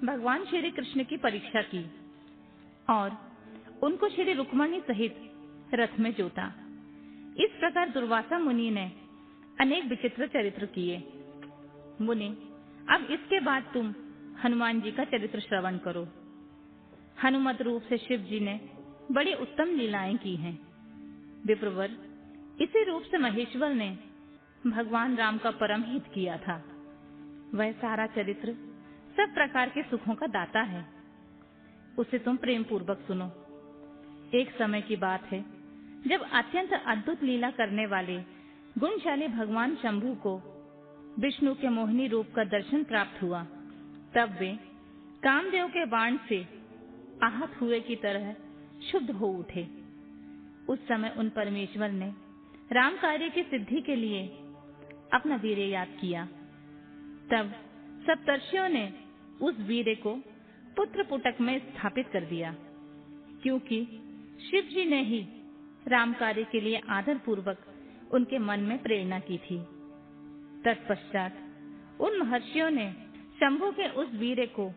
भगवान श्री कृष्ण की परीक्षा की और उनको श्री रुक्मणी सहित रथ में जोता। इस प्रकार दुर्वासा मुनि ने अनेक विचित्र चरित्र किए। मुनि, अब इसके बाद तुम हनुमान जी का चरित्र श्रवण करो। हनुमत रूप से शिव जी ने बड़ी उत्तम लीलाएं की हैं। विप्रवर, इसी रूप से महेश्वर ने भगवान राम का परम हित किया था। वह सारा चरित्र सब प्रकार के सुखों का दाता है। उसे तुम प्रेम पूर्वक सुनो। एक समय की बात है, जब अत्यंत अद्भुत लीला करने वाले गुणशाली भगवान शंभु को विष्णु के मोहिनी रूप का दर्शन प्राप्त हुआ। तब वे कामदेव के बाण से आहत हुए की तरह शुद्ध हो उठे। उस समय उन परमेश्वर ने राम कार्य की सिद्धि के लिए अपना वीर्य याद किया। तब सप्तर्षियों ने उस वीर्य को पुत्र पुटक में स्थापित कर दिया, क्योंकि शिव जी ने ही राम कार्य के लिए आदर पूर्वक उनके मन में प्रेरणा की थी। तत्पश्चात उन महर्षियों ने शंभु के उस वीर्य को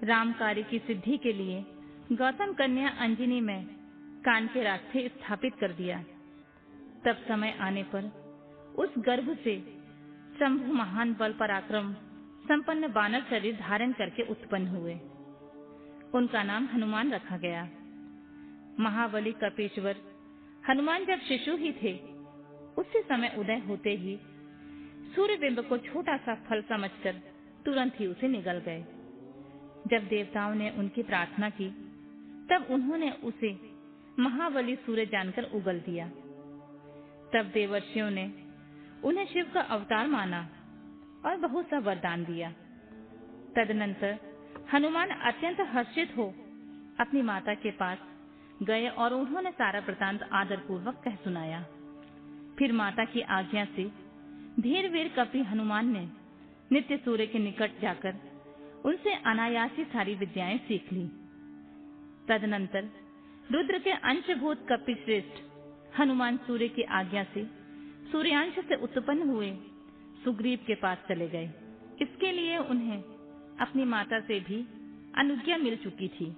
राम कार्य की सिद्धि के लिए गौतम कन्या अंजनी में कान के रास्ते स्थापित कर दिया। तब समय आने पर उस गर्भ से शंभु महान बल पराक्रम संपन्न बानर शरीर धारण करके उत्पन्न हुए। उनका नाम हनुमान रखा गया। महाबली कपीश्वर हनुमान जब शिशु ही थे, उसी समय उदय होते ही सूर्यबिंब को छोटा सा फल समझकर तुरंत ही उसे निगल गए। जब देवताओं ने उनकी प्रार्थना की, तब उन्होंने उसे महाबली सूर्य जानकर उगल दिया। तब देवर्षियों ने उन्हें शिव का अवतार माना और बहुत सा वरदान दिया। तदनंतर हनुमान अत्यंत हर्षित हो अपनी माता के पास गए और उन्होंने सारा वृतांत आदर पूर्वक कह सुनाया। फिर माता की आज्ञा से धीर वीर कपि हनुमान ने नित्य सूर्य के निकट जाकर उनसे अनायास ही सारी विद्याएं सीख ली। तदनंतर रुद्र के अंशभूत कपि श्रेष्ठ हनुमान सूर्य की आज्ञा से सूर्यांश से उत्पन्न हुए सुग्रीव के पास चले गए। इसके लिए उन्हें अपनी माता से भी अनुज्ञा मिल चुकी थी।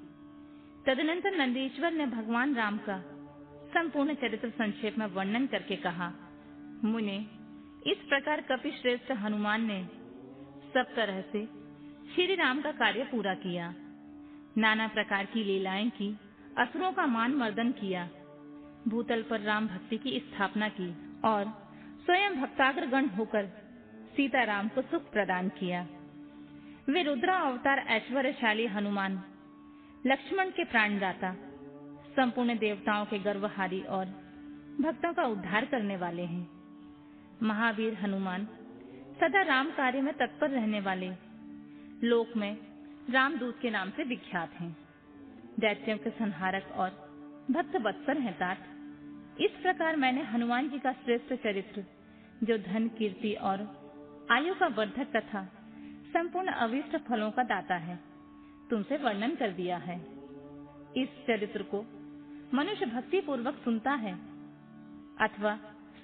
तदनंतर नंदीश्वर ने भगवान राम का संपूर्ण चरित्र संक्षेप में वर्णन करके कहा, मुने, इस प्रकार कपिश्रेष्ठ हनुमान ने सब तरह से श्री राम का कार्य पूरा किया। नाना प्रकार की लीलाएं की, असुरों का मान मर्दन किया, भूतल पर राम भक्ति की स्थापना की और स्वयं भक्ताग्रगण होकर सीताराम को सुख प्रदान किया। वे रुद्रा अवतार ऐश्वर्यशाली हनुमान लक्ष्मण के प्राणदाता, संपूर्ण देवताओं के गर्वहारी और भक्तों का उद्धार करने वाले हैं। महावीर हनुमान सदा राम कार्य में तत्पर रहने वाले, लोक में रामदूत के नाम से विख्यात हैं। दैत्यों के संहारक और भक्त वत्सल हैं तात। इस प्रकार मैंने हनुमान जी का श्रेष्ठ चरित्र, जो धन, कीर्ति और आयु का वर्धक तथा संपूर्ण अविष्ट फलों का दाता है, तुमसे वर्णन कर दिया है। इस चरित्र को मनुष्य भक्ति पूर्वक सुनता है अथवा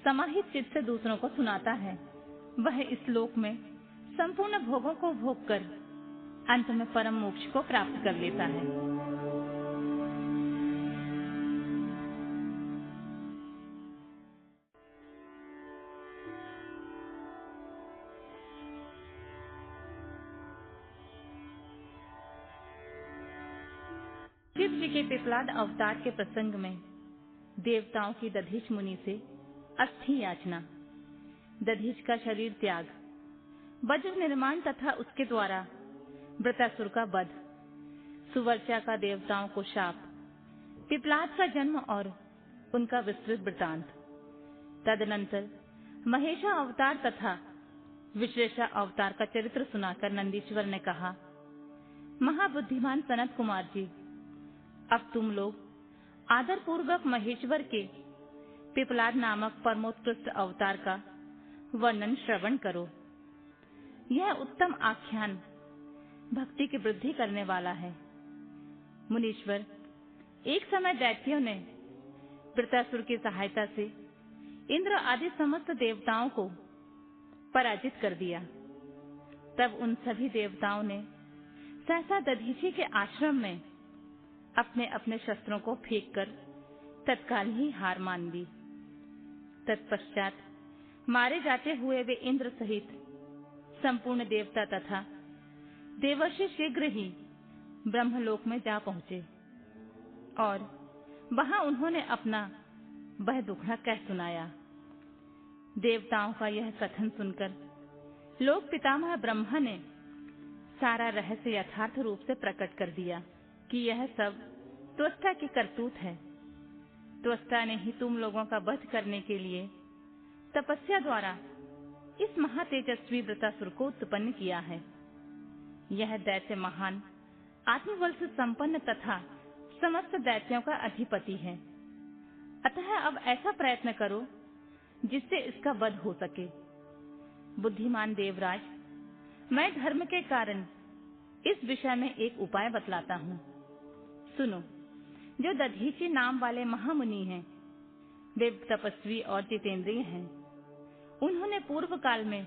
समाहित चित्त से दूसरों को सुनाता है, वह इस लोक में संपूर्ण भोगों को भोग कर अंत में परम मोक्ष को प्राप्त कर लेता है। शिव जी के पिपलाद अवतार के प्रसंग में देवताओं की दधीच मुनि से अस्थि याचना, दधीच का शरीर त्याग, वज्र निर्माण तथा उसके द्वारा वृतासुर का वध, सुवर्चा का देवताओं को शाप, पिपलाद का जन्म और उनका विस्तृत वृतांत। तदनंतर महेशा अवतार तथा विश्लेषा अवतार का चरित्र सुनाकर नंदीश्वर ने कहा, महाबुद्धिमान सनत कुमार जी, अब तुम लोग आदर पूर्वक महेश्वर के पिपलाद नामक परमोत्कृष्ट अवतार का वर्णन श्रवण करो। यह उत्तम आख्यान भक्ति की वृद्धि करने वाला है। मुनीश्वर, एक समय दैत्यों ने वृतासुर की सहायता से इंद्र आदि समस्त देवताओं को पराजित कर दिया। तब उन सभी देवताओं ने सहसा दधीची के आश्रम में अपने अपने शस्त्रों को फेंककर तत्काल ही हार मान ली। तत्पश्चात मारे जाते हुए वे इंद्र सहित संपूर्ण देवता तथा देवर्षि शीघ्र ही ब्रह्मलोक में जा पहुंचे और वहां उन्होंने अपना वह दुखड़ा कह सुनाया। देवताओं का यह कथन सुनकर लोक पितामह ब्रह्मा ने सारा रहस्य यथार्थ रूप से प्रकट कर दिया कि यह सब त्वष्टा की करतूत है। त्वष्टा ने ही तुम लोगों का वध करने के लिए तपस्या द्वारा इस महातेजस्वी वृतासुर को उत्पन्न किया है। यह दैत्य महान, आत्मबल से संपन्न तथा समस्त दैत्यों का अधिपति है। अतः अब ऐसा प्रयत्न करो जिससे इसका वध हो सके। बुद्धिमान देवराज, मैं धर्म के कारण इस विषय में एक उपाय बतलाता हूँ। सुनो, जो दधीची नाम वाले महामुनि हैं, वे तपस्वी और जितेंद्रिय हैं। उन्होंने पूर्व काल में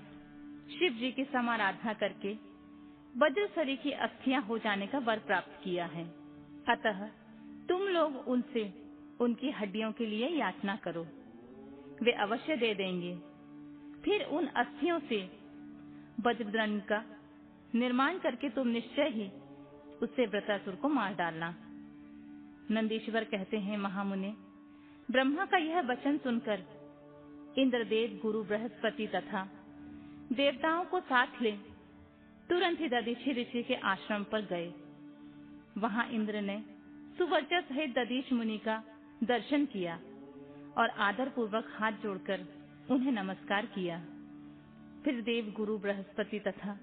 शिव जी की समाराधना करके वज्रसरी की अस्थियां हो जाने का वर प्राप्त किया है। अतः तुम लोग उनसे उनकी हड्डियों के लिए याचना करो, वे अवश्य दे देंगे। फिर उन अस्थियों से वज्रदंड का निर्माण करके तुम निश्चय ही उससे वृतासुर को मार डालना। नंदीश्वर कहते हैं, महामुने, ब्रह्मा का यह वचन सुनकर इंद्रदेव गुरु बृहस्पति तथा देवताओं को साथ ले तुरंत ही दधीचि ऋषि के आश्रम पर गए। वहां इंद्र ने सुवर्चा सहित दधीच मुनि का दर्शन किया और आदर पूर्वक हाथ जोड़कर उन्हें नमस्कार किया। फिर देव गुरु बृहस्पति तथा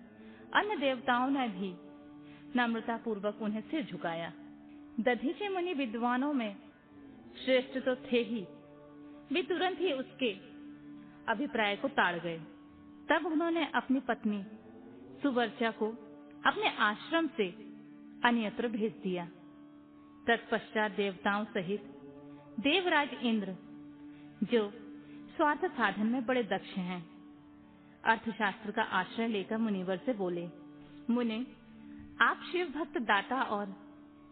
अन्य देवताओं ने भी नम्रता पूर्वक उन्हें सिर झुकाया। दधीचि मुनि विद्वानों में श्रेष्ठ तो थे ही, वे तुरंत ही उसके अभिप्राय को ताड़ गए। तब उन्होंने अपनी पत्नी सुवर्चा को अपने आश्रम से अन्यत्र भेज दिया। तत्पश्चात देवताओं सहित देवराज इंद्र, जो स्वार्थ साधन में बड़े दक्ष हैं, अर्थशास्त्र का आश्रय लेकर मुनिवर से बोले, मुने, आप शिव भक्त दाता और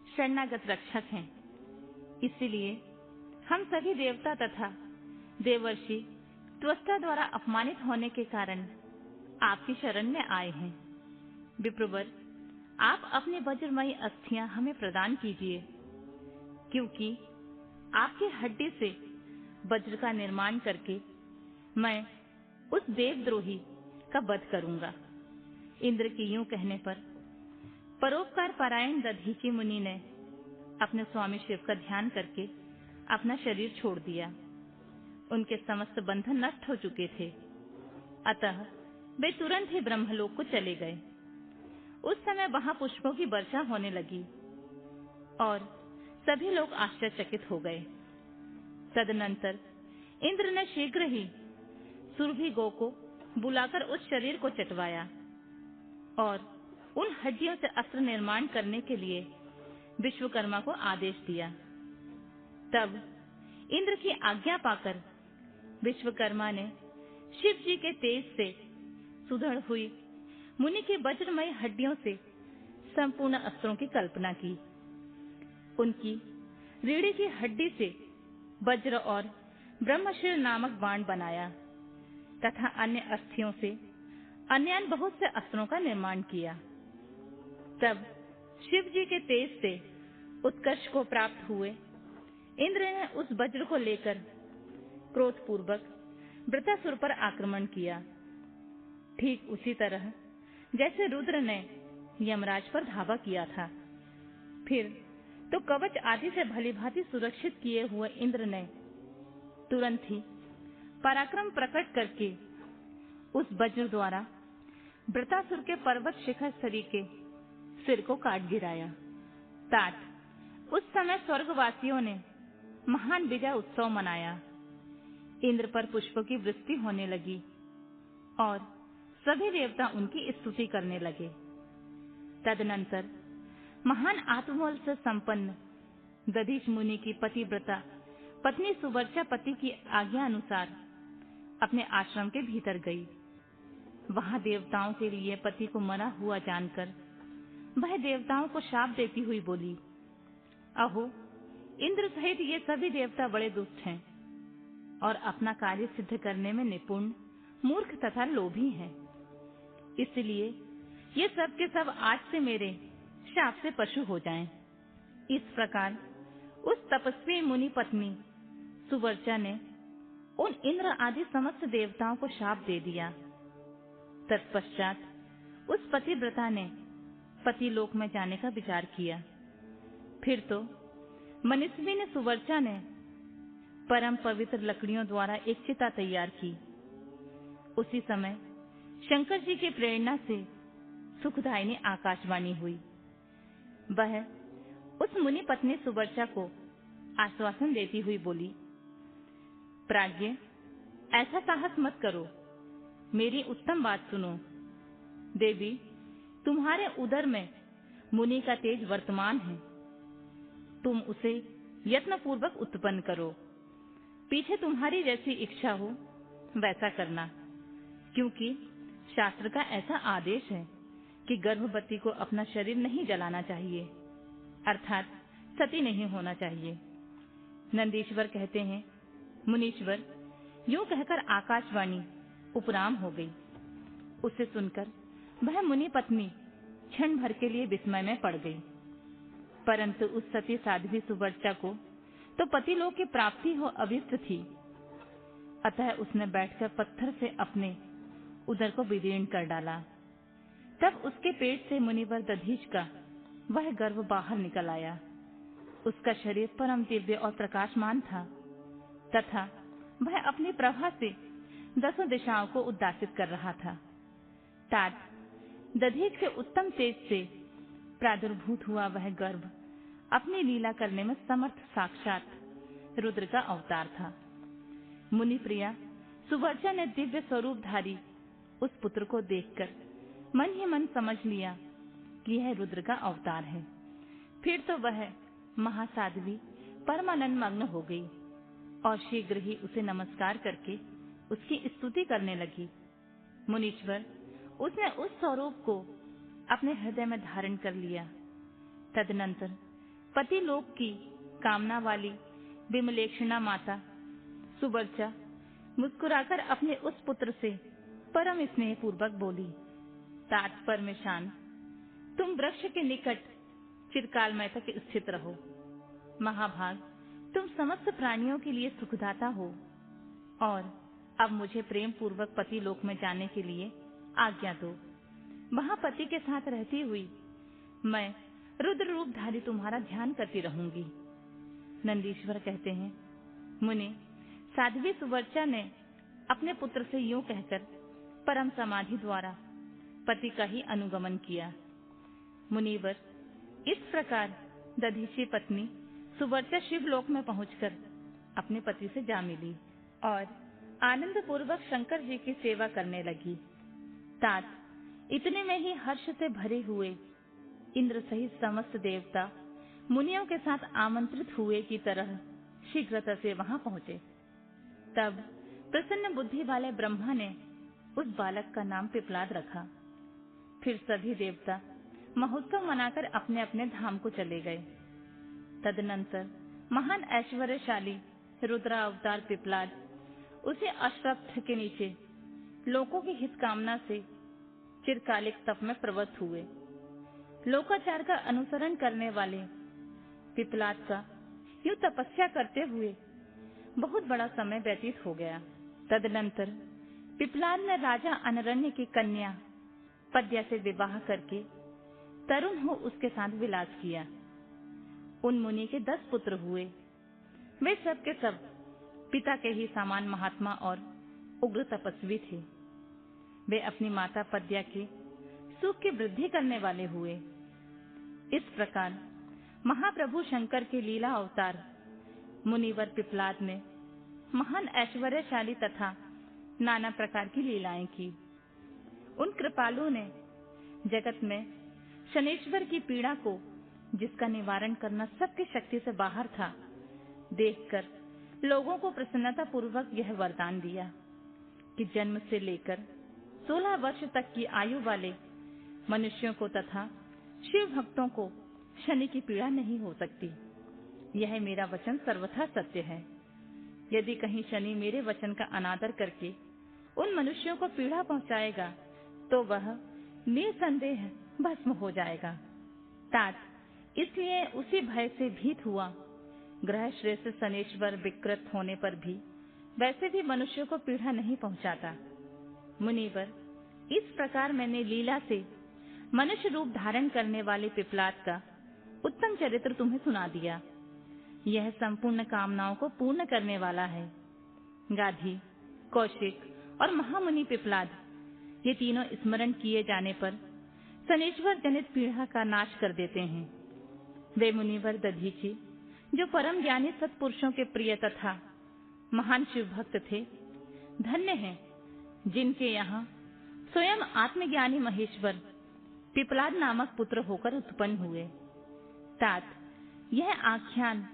शरणागत रक्षक हैं, इसलिए हम सभी देवता तथा देवर्षि त्वष्टा द्वारा अपमानित होने के कारण आपकी शरण में आए हैं। विप्रवर, आप अपनी वज्रमयी अस्थियां हमें प्रदान कीजिए, क्योंकि आपकी हड्डी से वज्र का निर्माण करके मैं उस देवद्रोही का वध करूंगा। इंद्र के यूं कहने पर परोपकार परायण दधीचि मुनि ने अपने स्वामी शिव का ध्यान करके अपना शरीर छोड़ दिया। उनके समस्त बंधन नष्ट हो चुके थे, अतः वे तुरंत ही ब्रह्मलोक को चले गए। उस समय वहां पुष्पों की वर्षा होने लगी और सभी लोग आश्चर्यचकित हो गए। तदनंतर इंद्र ने शीघ्र ही सुरभि गौ को बुलाकर उस शरीर को चटवाया और उन हड्डियों से अस्त्र निर्माण करने के लिए विश्वकर्मा को आदेश दिया। तब इंद्र की आज्ञा पाकर विश्वकर्मा ने शिव जी के तेज से सुदृढ़ हुई मुनि की वज्रमयी हड्डियों से संपूर्ण अस्त्रों की कल्पना की। उनकी रीढ़ की हड्डी से वज्र और ब्रह्मशिर नामक बाण बनाया तथा अन्य अस्थियों से अन्य बहुत से अस्त्रों का निर्माण किया। तब शिव जी के तेज से उत्कर्ष को प्राप्त हुए इंद्र ने उस वज्र को लेकर क्रोधपूर्वक वृत्रासुर पर आक्रमण किया, ठीक उसी तरह जैसे रुद्र ने यमराज पर धावा किया था। फिर तो कवच आदि से भलीभांति सुरक्षित किए हुए इंद्र ने तुरंत ही पराक्रम प्रकट करके उस वज्र द्वारा वृत्रासुर के पर्वत शिखर सरी के सिर को काट गिराया। तात उस समय स्वर्गवासियों ने महान विजय उत्सव मनाया। इंद्र पर पुष्पों की वृष्टि होने लगी और सभी देवता उनकी स्तुति करने लगे। तदनंतर महान आत्मबल से संपन्न दधीच मुनि की पतिव्रता पत्नी सुवर्चा पति की आज्ञा अनुसार अपने आश्रम के भीतर गई। वहां देवताओं के लिए पति को मरा हुआ जानकर वह देवताओं को शाप देती हुई बोली, अहो, इंद्र सहित ये सभी देवता बड़े दुष्ट हैं और अपना कार्य सिद्ध करने में निपुण, मूर्ख तथा लोभी हैं। इसलिए ये सब के सब आज से मेरे शाप से पशु हो जाएं। इस प्रकार उस तपस्वी मुनि पत्नी सुवर्चा ने उन इंद्र आदि समस्त देवताओं को शाप दे दिया। तत्पश्चात उस पतिव्रता ने पतिलोक में जाने का विचार किया। फिर तो मनीषवी ने सुवर्चा ने परम पवित्र लकड़ियों द्वारा एक चिता तैयार की। उसी समय शंकर जी की प्रेरणा से सुखदायिनी आकाशवाणी हुई। वह उस मुनि पत्नी सुवर्चा को आश्वासन देती हुई बोली, प्राज्ञ, ऐसा साहस मत करो, मेरी उत्तम बात सुनो। देवी, तुम्हारे उदर में मुनि का तेज वर्तमान है, तुम उसे यत्न पूर्वक उत्पन्न करो। पीछे तुम्हारी जैसी इच्छा हो वैसा करना, क्योंकि शास्त्र का ऐसा आदेश है कि गर्भवती को अपना शरीर नहीं जलाना चाहिए, अर्थात सती नहीं होना चाहिए। नंदीश्वर कहते हैं, मुनीश्वर, यूं कहकर आकाशवाणी उपराम हो गई। उसे सुनकर वह मुनि पत्नी क्षण भर के लिए विस्मय में पड़ गई, परंतु उस सती साध्वी सुवर्चा को तो पतिलोक की प्राप्ति हो अभिष्ट थी। अतः उसने बैठकर पत्थर से अपने उदर को विदीर्ण कर डाला। तब उसके पेट से मुनिवर दधीच का वह गर्भ बाहर निकल आया। उसका शरीर परम दिव्य और प्रकाशमान था तथा वह अपनी प्रभा से 10 दिशाओं को उद्दासित कर रहा था। तात दधीच के उत्तम तेज से प्रादुर्भूत हुआ वह गर्भ अपनी लीला करने में समर्थ साक्षात रुद्र का अवतार था। मुनि प्रिया सुवर्चा ने दिव्य स्वरूपधारी उस पुत्र को देखकर मन ही मन समझ लिया कि यह रुद्र का अवतार है। फिर तो वह महासाध्वी परमानंद मग्न हो गई और शीघ्र ही उसे नमस्कार करके उसकी स्तुति करने लगी। मुनीश्वर, उसने उस स्वरूप को अपने हृदय में धारण कर लिया। तदनंतर पति लोक की कामना वाली विमलेक्षणा माता सुवर्चा मुस्कुराकर अपने उस पुत्र से परम स्नेह पूर्वक बोली, तात परमेशान, तुम वृक्ष के निकट चिरकालमय तक स्थित रहो। महाभाग, तुम समस्त प्राणियों के लिए सुखदाता हो और अब मुझे प्रेम पूर्वक पति लोक में जाने के लिए आज्ञा दो। वहां पति के साथ रहती हुई मैं रुद्र रूपधारी तुम्हारा ध्यान करती रहूंगी। नंदीश्वर कहते हैं, मुनि, साध्वी सुवर्चा ने अपने पुत्र से यूं कहकर परम समाधि द्वारा पति का ही अनुगमन किया। मुनिवर, इस प्रकार दधीची पत्नी सुवर्चा शिवलोक में पहुंचकर अपने पति से जा मिली और आनंद पूर्वक शंकर जी की सेवा करने लगी। तात इतने में ही हर्ष से भरे हुए इंद्र सहित समस्त देवता मुनियों के साथ आमंत्रित हुए की तरह शीघ्रता से वहां पहुंचे। तब प्रसन्न बुद्धि वाले ब्रह्मा ने उस बालक का नाम पिपलाद रखा। फिर सभी देवता महोत्सव मनाकर अपने अपने धाम को चले गए। तदनंतर महान ऐश्वर्यशाली रुद्र अवतार पिपलाद उसे अश्वत्थ के नीचे लोगों की हित कामना से चिरकालिक तप में प्रवृत्त हुए। लोकाचार का अनुसरण करने वाले पिपलाद का यूं तपस्या करते हुए बहुत बड़ा समय व्यतीत हो गया। तदनंतर पिपलाद ने राजा अनरण्य की कन्या पद्या से विवाह करके तरुण हो उसके साथ विलास किया। उन मुनि के 10 पुत्र हुए। वे सब के सब पिता के ही समान महात्मा और उग्र तपस्वी थे। वे अपनी माता पद्या के सुख की वृद्धि करने वाले हुए। इस प्रकार महाप्रभु शंकर के लीला अवतार मुनिवर पिपलाद ने महान ऐश्वर्यशाली तथा नाना प्रकार की लीलाएं की। उन कृपालु ने जगत में शनेश्वर की पीड़ा को, जिसका निवारण करना सबकी शक्ति से बाहर था, देखकर लोगों को प्रसन्नता पूर्वक यह वरदान दिया कि जन्म से लेकर 16 वर्ष तक की आयु वाले मनुष्यों को तथा शिव भक्तों को शनि की पीड़ा नहीं हो सकती। यह मेरा वचन सर्वथा सत्य है। यदि कहीं शनि मेरे वचन का अनादर करके उन मनुष्यों को पीड़ा पहुंचाएगा तो वह निसंदेह भस्म हो जाएगा। तात इसलिए उसी भय से भीत हुआ ग्रह श्रेष्ठ शनेश्वर विकृत होने पर भी वैसे भी मनुष्यों को पीड़ा नहीं पहुंचाता। मुनिवर, इस प्रकार मैंने लीला से मनुष्य रूप धारण करने वाले पिपलाद का उत्तम चरित्र तुम्हें सुना दिया। यह संपूर्ण कामनाओं को पूर्ण करने वाला है। गाधी, कौशिक और महामुनि पिपलाद, ये तीनों स्मरण किए जाने पर शनेश्वर जनित पीड़ा का नाश कर देते हैं। वे मुनिवर दधीची, जो परम ज्ञानी सत्पुरुषों के प्रिय तथा महान शिव भक्त थे, धन्य हैं जिनके यहाँ स्वयं आत्मज्ञानी महेश्वर पिपलाद नामक पुत्र होकर उत्पन्न हुए। तात यह आख्यान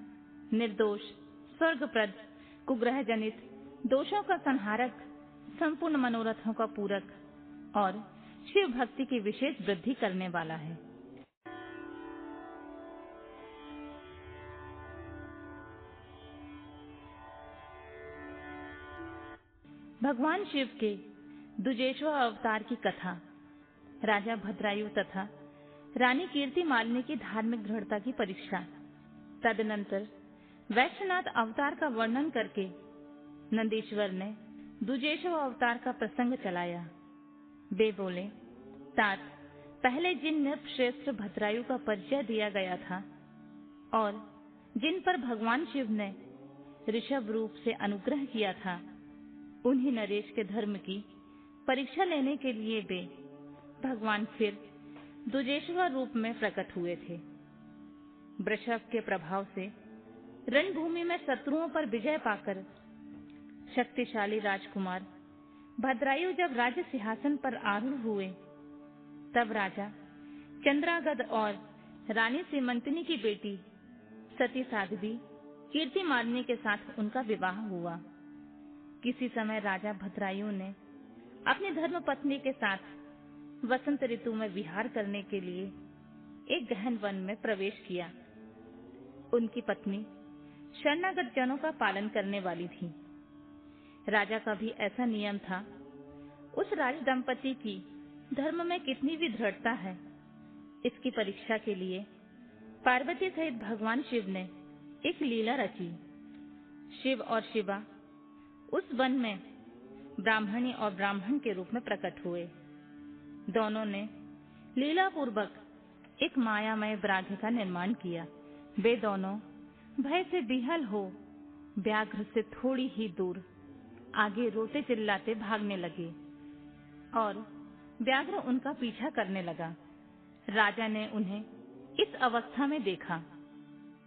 निर्दोष, स्वर्गप्रद, कुग्रह जनित, दोषों का संहारक, संपूर्ण मनोरथों का पूरक और शिव भक्ति की विशेष वृद्धि करने वाला है। भगवान शिव के दुजेश्वर अवतार की कथा, राजा भद्रायु तथा रानी कीर्ति मालिनी की धार्मिक दृढ़ता की परीक्षा। तदनंतर वैश्यनाथ अवतार का वर्णन करके नंदीश्वर ने दुजेश्वर अवतार का प्रसंग चलाया। वे बोले, तात पहले जिन नृप श्रेष्ठ भद्रायु का परिचय दिया गया था और जिन पर भगवान शिव ने ऋषभ रूप से अनुग्रह किया था, उन्हीं नरेश के धर्म की परीक्षा लेने के लिए वे भगवान फिर दुजेश्वर रूप में प्रकट हुए थे। वृषभ के प्रभाव से रणभूमि में शत्रुओं पर विजय पाकर शक्तिशाली राजकुमार भद्रायु जब राज्य सिंहासन पर आरूढ़ हुए, तब राजा चंद्रागद और रानी सीमंतिनी की बेटी सती साध्वी कीर्तिमालिनी के साथ उनका विवाह हुआ। किसी समय राजा भद्रायु ने अपनी धर्म पत्नी के साथ वसंत ऋतु में विहार करने के लिए एक गहन वन में प्रवेश किया। उनकी पत्नी शरणागत जनों का पालन करने वाली थी। राजा का भी ऐसा नियम था। उस राज दंपति की धर्म में कितनी भी दृढ़ता है, इसकी परीक्षा के लिए पार्वती सहित भगवान शिव ने एक लीला रची। शिव और शिवा उस वन में ब्राह्मणी और ब्राह्मण के रूप में प्रकट हुए। दोनों ने लीला पूर्वक एक मायामय ब्राह्मण का निर्माण किया। वे दोनों भय से विहल हो व्याघ्र से थोड़ी ही दूर आगे रोते चिल्लाते भागने लगे और व्याघ्र उनका पीछा करने लगा। राजा ने उन्हें इस अवस्था में देखा।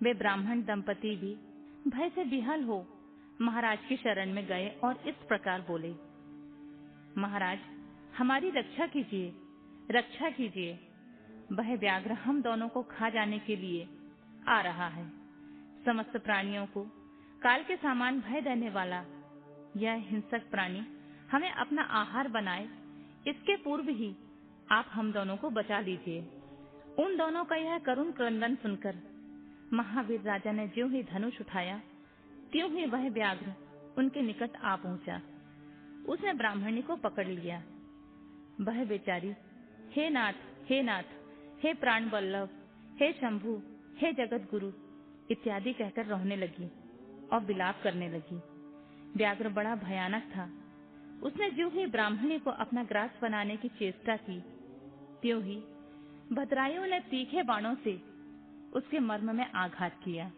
वे ब्राह्मण दंपति भी भय से विहल हो महाराज की शरण में गए और इस प्रकार बोले, महाराज, हमारी रक्षा कीजिए, रक्षा कीजिए। वह व्याघ्र हम दोनों को खा जाने के लिए आ रहा है। समस्त प्राणियों को काल के समान भय देने वाला यह हिंसक प्राणी हमें अपना आहार बनाए, इसके पूर्व ही आप हम दोनों को बचा लीजिए। उन दोनों का यह करुण क्रंदन सुनकर महावीर राजा ने ज्यों ही धनुष उठाया, त्यों ही वह व्याघ्र उनके निकट आ पहुंचा। उसने ब्राह्मणी को पकड़ लिया। वह बेचारी हे नाथ, हे नाथ, हे प्राण वल्लभ, हे शंभु, हे जगत गुरु इत्यादि कहकर रोने लगी और विलाप करने लगी। व्याघ्र बड़ा भयानक था। उसने ज्यों ही ब्राह्मणी को अपना ग्रास बनाने की चेष्टा की, त्यों ही भद्रायु ने तीखे बाणों से उसके मर्म में आघात किया,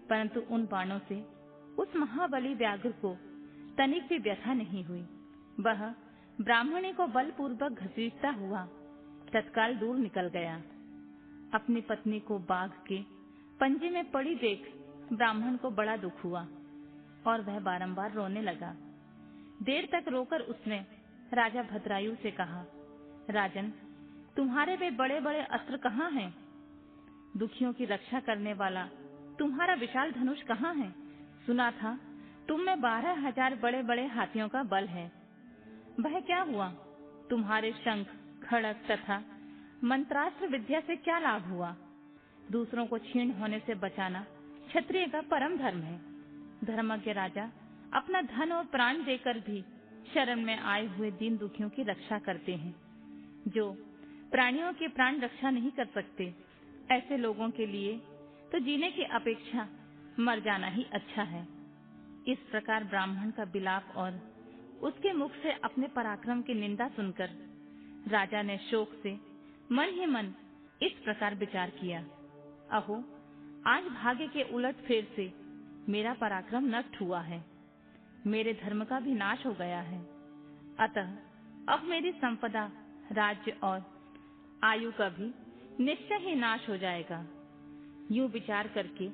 परंतु उन बाणों से उस महाबली व्याघ्र को तनिक भी व्यथा नहीं हुई। वह ब्राह्मणी को बलपूर्वक घसीटता हुआ तत्काल दूर निकल गया। अपनी पत्नी को बाघ के पंजे में पड़ी देख ब्राह्मण को बड़ा दुख हुआ और वह बारंबार रोने लगा। देर तक रोकर उसने राजा भद्रायु से कहा, राजन, तुम्हारे वे बड़े बड़े अस्त्र कहाँ हैं? दुखियों की रक्षा करने वाला तुम्हारा विशाल धनुष कहाँ है? सुना था तुम में 12,000 बड़े बड़े हाथियों का बल है। वह क्या हुआ? तुम्हारे शंख, खड़ग तथा मंत्रास्त्र विद्या से क्या लाभ हुआ? दूसरों को छीन होने से बचाना क्षत्रिय का परम धर्म है। धर्मज्ञ राजा अपना धन और प्राण देकर भी शरण में आए हुए दीन दुखियों की रक्षा करते हैं। जो प्राणियों की प्राण रक्षा नहीं कर सकते, ऐसे लोगों के लिए तो जीने की अपेक्षा मर जाना ही अच्छा है। इस प्रकार ब्राह्मण का विलाप और उसके मुख से अपने पराक्रम की निंदा सुनकर राजा ने शोक से मन ही मन इस प्रकार विचार किया, अहो, आज भाग्य के उलट फेर से मेरा पराक्रम नष्ट हुआ है, मेरे धर्म का भी नाश हो गया है। अतः अब मेरी संपदा, राज्य और आयु का भी निश्चय ही नाश हो जाएगा। यूं विचार करके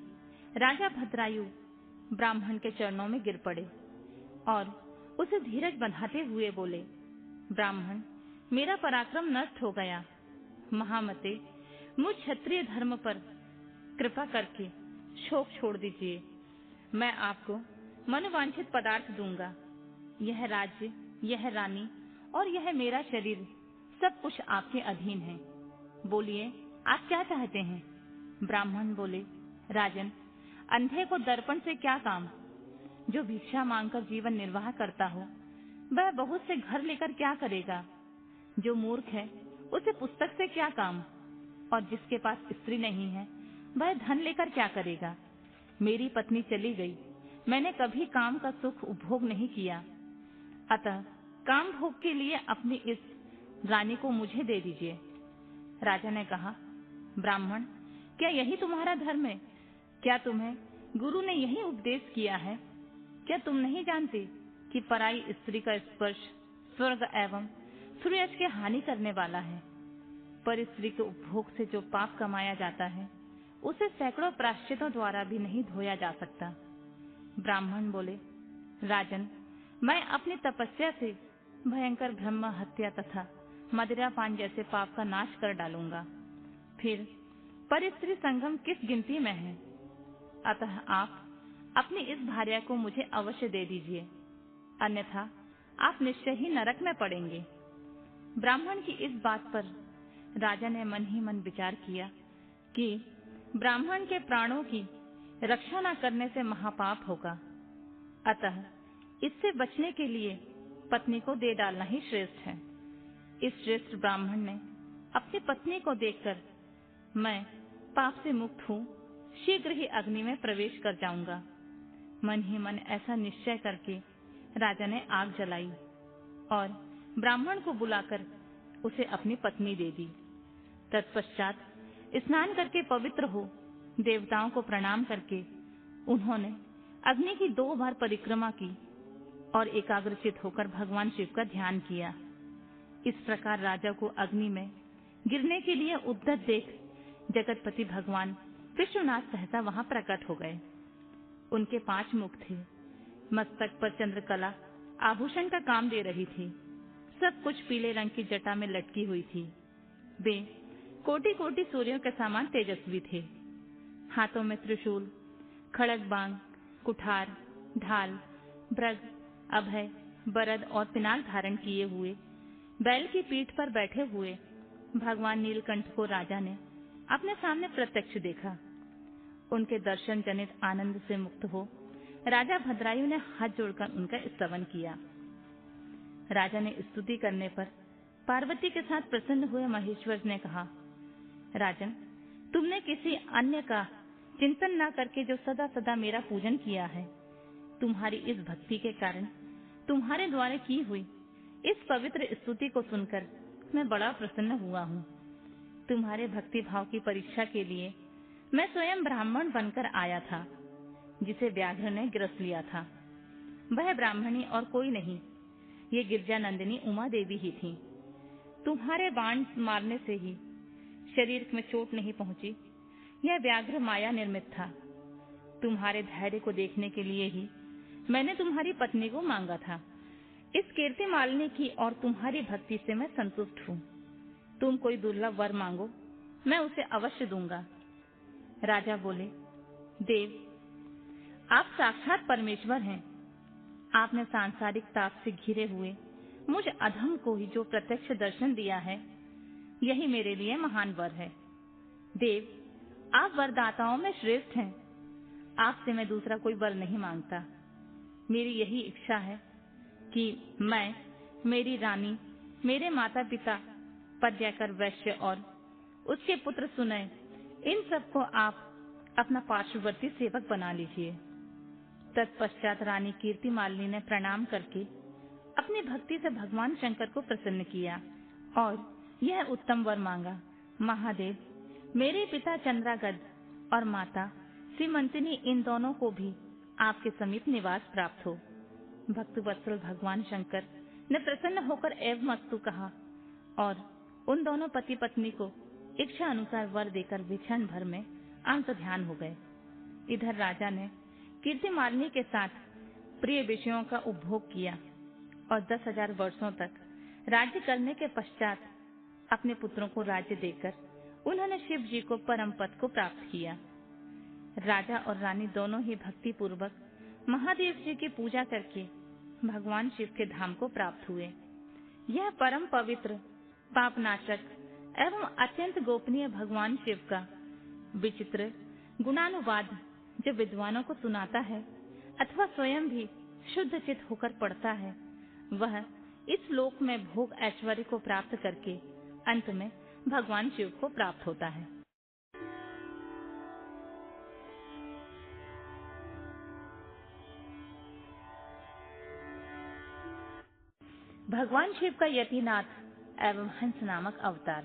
राजा भद्रायु ब्राह्मण के चरणों में गिर पड़े और उसे धीरज बंधाते हुए बोले, ब्राह्मण, मेरा पराक्रम नष्ट हो गया। महामते, मुझ क्षत्रिय धर्म पर कृपा करके शोक छोड़ दीजिए। मैं आपको मनोवांछित पदार्थ दूंगा। यह राज्य, यह रानी और यह मेरा शरीर सब कुछ आपके अधीन है। बोलिए, आप क्या चाहते हैं? ब्राह्मण बोले, राजन, अंधे को दर्पण से क्या काम? जो भिक्षा मांगकर जीवन निर्वाह करता हो, वह बहुत से घर लेकर क्या करेगा? जो मूर्ख है, उसे पुस्तक से क्या काम? और जिसके पास स्त्री नहीं है, वह धन लेकर क्या करेगा? मेरी पत्नी चली गई, मैंने कभी काम का सुख उपभोग नहीं किया। अतः काम भोग के लिए अपनी इस रानी को मुझे दे दीजिए। राजा ने कहा, ब्राह्मण, क्या यही तुम्हारा धर्म है? क्या तुम्हें गुरु ने यही उपदेश किया है? क्या तुम नहीं जानते कि पराई स्त्री का स्पर्श स्वर्ग एवं सूर्य की हानि करने वाला है? पर स्त्री के उपभोग से जो पाप कमाया जाता है उसे सैकड़ों प्रायश्चितों द्वारा भी नहीं धोया जा सकता। ब्राह्मण बोले, राजन, मैं अपनी तपस्या से भयंकर ब्रह्म हत्या तथा मदिरापान जैसे पाप का नाश कर डालूंगा। फिर पर स्त्री संगम किस गिनती में है? अतः आप अपनी इस भार्या को मुझे अवश्य दे दीजिए, अन्यथा आप निश्चय ही नरक में पड़ेंगे। ब्राह्मण की इस बात पर राजा ने मन ही मन विचार किया कि ब्राह्मण के प्राणों की रक्षा न करने से महापाप होगा, अतः इससे बचने के लिए पत्नी को दे डालना ही श्रेष्ठ है। इस श्रेष्ठ ब्राह्मण ने अपनी पत्नी को देखकर, मैं पाप से मुक्त हूँ, शीघ्र ही अग्नि में प्रवेश कर जाऊंगा, मन ही मन ऐसा निश्चय करके राजा ने आग जलाई और ब्राह्मण को बुलाकर उसे अपनी पत्नी दे दी। तत्पश्चात स्नान करके पवित्र हो देवताओं को प्रणाम करके उन्होंने अग्नि की 2 बार परिक्रमा की और एकाग्रचित होकर भगवान शिव का ध्यान किया। इस प्रकार राजा को अग्नि में गिरने के लिए उद्यत देख जगतपति भगवान विश्वनाथ सहसा वहां प्रकट हो गए। उनके 5 मुख थे, मस्तक पर चंद्रकला आभूषण का काम दे रही थी, सब कुछ पीले रंग की जटा में लटकी हुई थी। वे कोटि कोटि सूर्यों के समान तेजस्वी थे। हाथों में त्रिशूल, खड़ग बांग, कुठार, ढाल, भ्रग, अभय, बरद और पिनाक धारण किए हुए बैल की पीठ पर बैठे हुए भगवान नीलकंठ को राजा ने अपने सामने प्रत्यक्ष देखा। उनके दर्शन जनित आनंद से मुक्त हो राजा भद्रायु ने हाथ जोड़कर उनका स्तवन किया। राजा ने स्तुति करने पर पार्वती के साथ प्रसन्न हुए महेश्वर ने कहा, राजन, तुमने किसी अन्य का चिंतन न करके जो सदा सदा मेरा पूजन किया है, तुम्हारी इस भक्ति के कारण तुम्हारे द्वारा की हुई इस पवित्र स्तुति को सुनकर मैं बड़ा प्रसन्न हुआ हूँ। तुम्हारे भक्ति भाव की परीक्षा के लिए मैं स्वयं ब्राह्मण बनकर आया था, जिसे व्याघ्र ने ग्रस लिया था। वह ब्राह्मणी और कोई नहीं, ये गिरजा नंदिनी उमा देवी ही थी। तुम्हारे बाण मारने से ही शरीर में चोट नहीं पहुंची, यह व्याघ्र माया निर्मित था। तुम्हारे धैर्य को देखने के लिए ही मैंने तुम्हारी पत्नी को मांगा था। इस कीर्ति मालिनी की और तुम्हारी भक्ति से मैं संतुष्ट हूँ। तुम कोई दुर्लभ वर मांगो, मैं उसे अवश्य दूंगा। राजा बोले, देव, आप साक्षात परमेश्वर हैं। आपने सांसारिक ताप से घिरे हुए मुझ अधम को ही जो प्रत्यक्ष दर्शन दिया है, यही मेरे लिए महान वर है। देव, आप वरदाताओं में श्रेष्ठ हैं। आपसे मैं दूसरा कोई वर नहीं मांगता। मेरी यही इच्छा है कि मैं, मेरी रानी, मेरे माता पिता पद्याकर वैश्य और उसके पुत्र सुनय, इन सबको आप अपना पार्श्ववर्ती सेवक बना लीजिए। तत्पश्चात रानी कीर्ति मालिनी ने प्रणाम करके अपनी भक्ति से भगवान शंकर को प्रसन्न किया और यह उत्तम वर मांगा, महादेव, मेरे पिता चंद्रागद और माता सीमंतिनी, इन दोनों को भी आपके समीप निवास प्राप्त हो। भक्त वत्सल भगवान शंकर ने प्रसन्न होकर एवं अस्तु कहा और उन दोनों पति पत्नी को इच्छा अनुसार वर देकर वे क्षण भर में अंत ध्यान हो गए। इधर राजा ने कीर्ति मालिनी के साथ प्रिय विषयों का उपभोग किया और 10,000 वर्षों तक राज्य करने के पश्चात अपने पुत्रों को राज्य देकर उन्होंने शिव जी को परम पद को प्राप्त किया। राजा और रानी दोनों ही भक्ति पूर्वक महादेव जी की पूजा करके भगवान शिव के धाम को प्राप्त हुए। यह परम पवित्र, पापनाशक एवं अत्यंत गोपनीय भगवान शिव का विचित्र गुणानुवाद जो विद्वानों को सुनाता है अथवा स्वयं भी शुद्ध चित होकर पढ़ता है, वह इस लोक में भोग ऐश्वर्य को प्राप्त करके अंत में भगवान शिव को प्राप्त होता है। भगवान शिव का यतिनाथ एवं हंस नामक अवतार।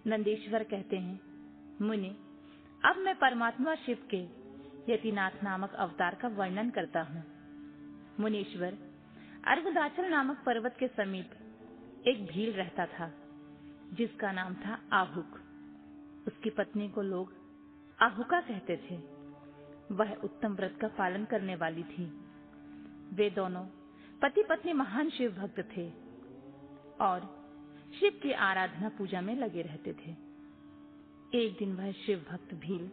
नंदीश्वर कहते हैं, मुनि, अब मैं परमात्मा शिव के यतिनाथ नामक अवतार का वर्णन करता हूँ। मुनीश्वर अर्बुदाचल नामक पर्वत के समीप एक भील रहता था, जिसका नाम था आहुक। उसकी पत्नी को लोग आहुका कहते थे। वह उत्तम व्रत का पालन करने वाली थी। वे दोनों पति पत्नी महान शिव भक्त थे और शिव की आराधना पूजा में लगे रहते थे। एक दिन वह शिव भक्त भील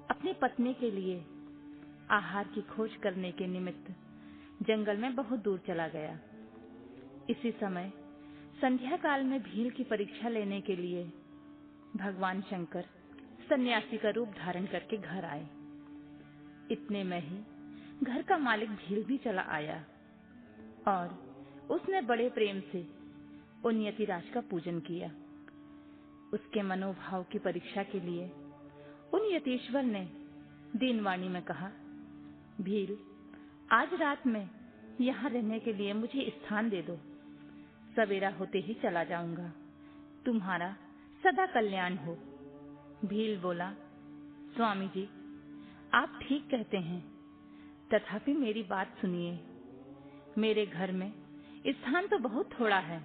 अपनी पत्नी के लिए आहार की खोज करने के निमित्त जंगल में बहुत दूर चला गया। इसी समय संध्या काल में भील की परीक्षा लेने के लिए भगवान शंकर सन्यासी का रूप धारण करके घर आए। इतने में ही घर का मालिक भील भी चला आया और उसने बड़े प्रेम से उन यतिराज का पूजन किया। उसके मनोभाव की परीक्षा के लिए उन यतीश्वर ने दीनवाणी में कहा, भील, आज रात में यहाँ रहने के लिए मुझे स्थान दे दो। सवेरा होते ही चला जाऊंगा। तुम्हारा सदा कल्याण हो। भील बोला, स्वामी जी, आप ठीक कहते हैं, तथापि मेरी बात सुनिए। मेरे घर में स्थान तो बहुत थोड़ा है,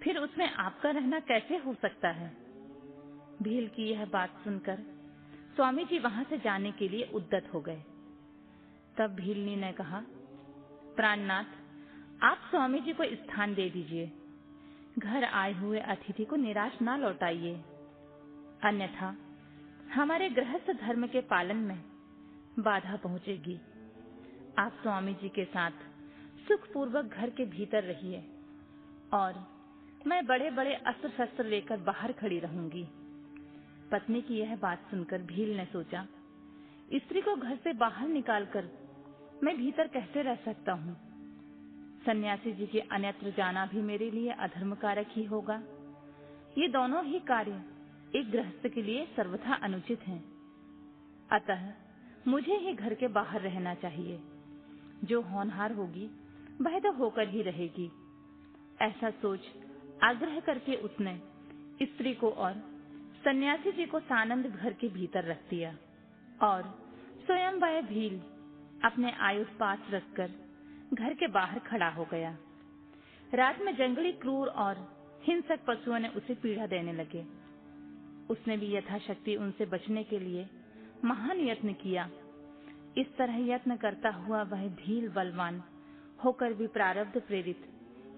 फिर उसमें आपका रहना कैसे हो सकता है? भील की यह बात सुनकर स्वामी जी वहां से जाने के लिए उद्यत हो गए। तब भीलनी ने कहा, प्राणनाथ, आप स्वामी जी को स्थान दे दीजिए। घर आए हुए अतिथि को निराश ना लौटाइए, अन्यथा हमारे गृहस्थ धर्म के पालन में बाधा पहुंचेगी। आप स्वामी जी के साथ सुखपूर्वक घर के भीतर रहिए और मैं बड़े बड़े अस्त्र शस्त्र लेकर बाहर खड़ी रहूंगी। पत्नी की यह बात सुनकर भील ने सोचा, स्त्री को घर से बाहर निकालकर मैं भीतर कैसे रह सकता हूँ? सन्यासी जी के अन्यत्र जाना भी मेरे लिए अधर्म कारक ही होगा। ये दोनों ही कार्य एक गृहस्थ के लिए सर्वथा अनुचित हैं। अतः मुझे ही घर के बाहर रहना चाहिए। जो होनहार होगी वह तो होकर ही रहेगी। ऐसा सोच आग्रह करके उसने स्त्री को और सन्यासी जी को सानंद घर के भीतर रख दिया और स्वयं वह भील अपने आयुध पास रखकर घर के बाहर खड़ा हो गया। रात में जंगली क्रूर और हिंसक पशुओं ने उसे पीड़ा देने लगे। उसने भी यथाशक्ति उनसे बचने के लिए महान यत्न किया। इस तरह यत्न करता हुआ वह भील बलवान होकर भी प्रारब्ध प्रेरित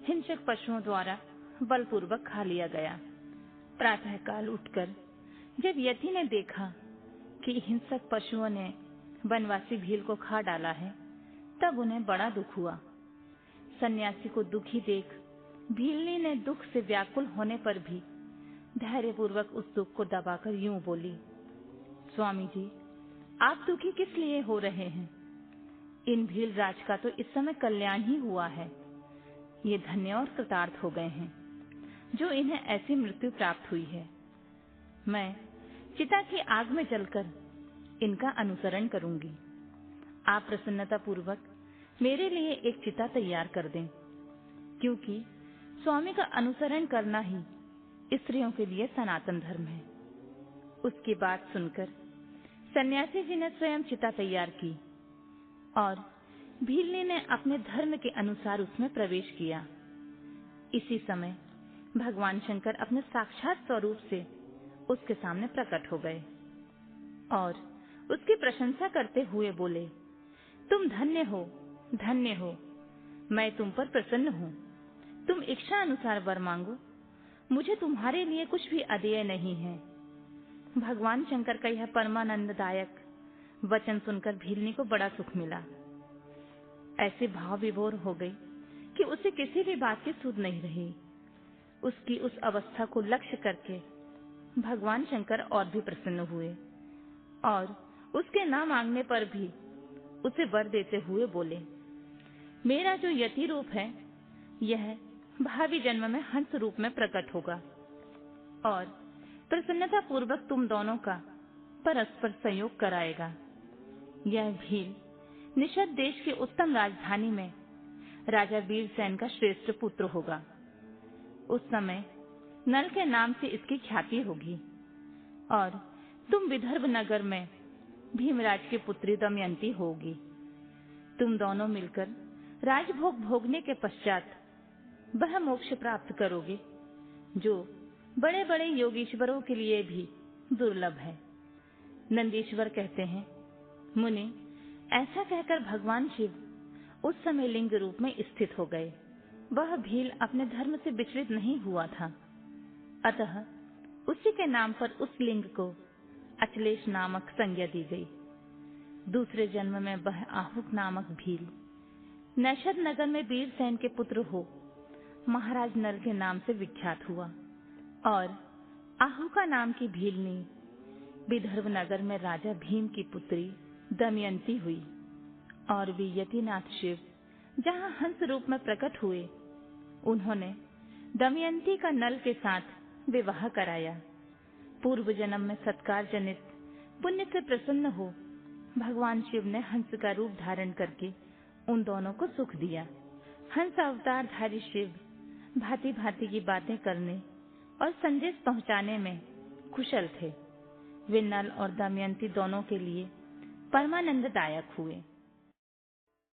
हिंसक पशुओं द्वारा बलपूर्वक खा लिया गया। प्रातःकाल उठकर जब यति ने देखा कि हिंसक पशुओं ने वनवासी भील को खा डाला है, तब उन्हें बड़ा दुख हुआ। सन्यासी को दुखी देख भीलनी ने दुख से व्याकुल होने पर भी धैर्यपूर्वक उस दुख को दबाकर यूं बोली, स्वामी जी, आप दुखी किस लिए हो रहे हैं? इन भील राज का तो इस समय कल्याण ही हुआ है। ये धन्य और कृतार्थ हो गए हैं जो इन्हें ऐसी मृत्यु प्राप्त हुई है। मैं चिता की आग में जलकर इनका अनुसरण करूंगी। आप प्रसन्नता पूर्वक मेरे लिए एक चिता तैयार कर दें, क्योंकि स्वामी का अनुसरण करना ही स्त्रियों के लिए सनातन धर्म है। उसकी बात सुनकर सन्यासी जी ने स्वयं चिता तैयार की और भीलनी ने अपने धर्म के अनुसार उसमें प्रवेश किया। इसी समय भगवान शंकर अपने साक्षात स्वरूप से उसके सामने प्रकट हो गए और उसकी प्रशंसा करते हुए बोले, तुम धन्य हो, मैं तुम पर प्रसन्न हूँ। तुम इच्छा अनुसार वर मांगो, मुझे तुम्हारे लिए कुछ भी अदेय नहीं है। भगवान शंकर का यह परमानंददायक वचन सुनकर भीलनी को बड़ा सुख मिला। ऐसे भाव विभोर हो गई कि उसे किसी भी बात की सुध नहीं रही। उसकी उस अवस्था को लक्ष्य करके भगवान शंकर और भी प्रसन्न हुए और उसके ना मांगने पर भी उसे वर देते हुए बोले, मेरा जो यति रूप है यह भावी जन्म में हंस रूप में प्रकट होगा और प्रसन्नता पूर्वक तुम दोनों का परस्पर संयोग कराएगा। यह भील निषद देश की उत्तम राजधानी में राजा वीरसेन का श्रेष्ठ पुत्र होगा। उस समय नल के नाम से इसकी ख्याति होगी और तुम विदर्भ नगर में भीमराज की पुत्री दमयंती होगी। तुम दोनों मिलकर राजभोग भोगने के पश्चात वह मोक्ष प्राप्त करोगे जो बड़े बड़े योगीश्वरों के लिए भी दुर्लभ है। नंदीश्वर कहते हैं, मुनि, ऐसा कहकर भगवान शिव उस समय लिंग रूप में स्थित हो गए। वह भील अपने धर्म से विचलित नहीं हुआ था, अतः उसी के नाम पर उस लिंग को अचलेश नामक संज्ञा दी गई। दूसरे जन्म में वह आहुक नामक भील नैषद नगर में वीरसेन के पुत्र हो महाराज नल के नाम से विख्यात हुआ और आहुका नाम की भीलनी विदर्भ नगर में राजा भीम की पुत्री दमयंती हुई। और वे यतिनाथ शिव जहाँ हंस रूप में प्रकट हुए, उन्होंने दमयंती का नल के साथ विवाह कराया। पूर्व जन्म में सत्कार जनित पुण्य से प्रसन्न हो भगवान शिव ने हंस का रूप धारण करके उन दोनों को सुख दिया। हंस अवतारधारी शिव भांति भांति की बातें करने और संदेश पहुंचाने में कुशल थे। वे नल और दमयंती दोनों के लिए परमानंददायक हुए।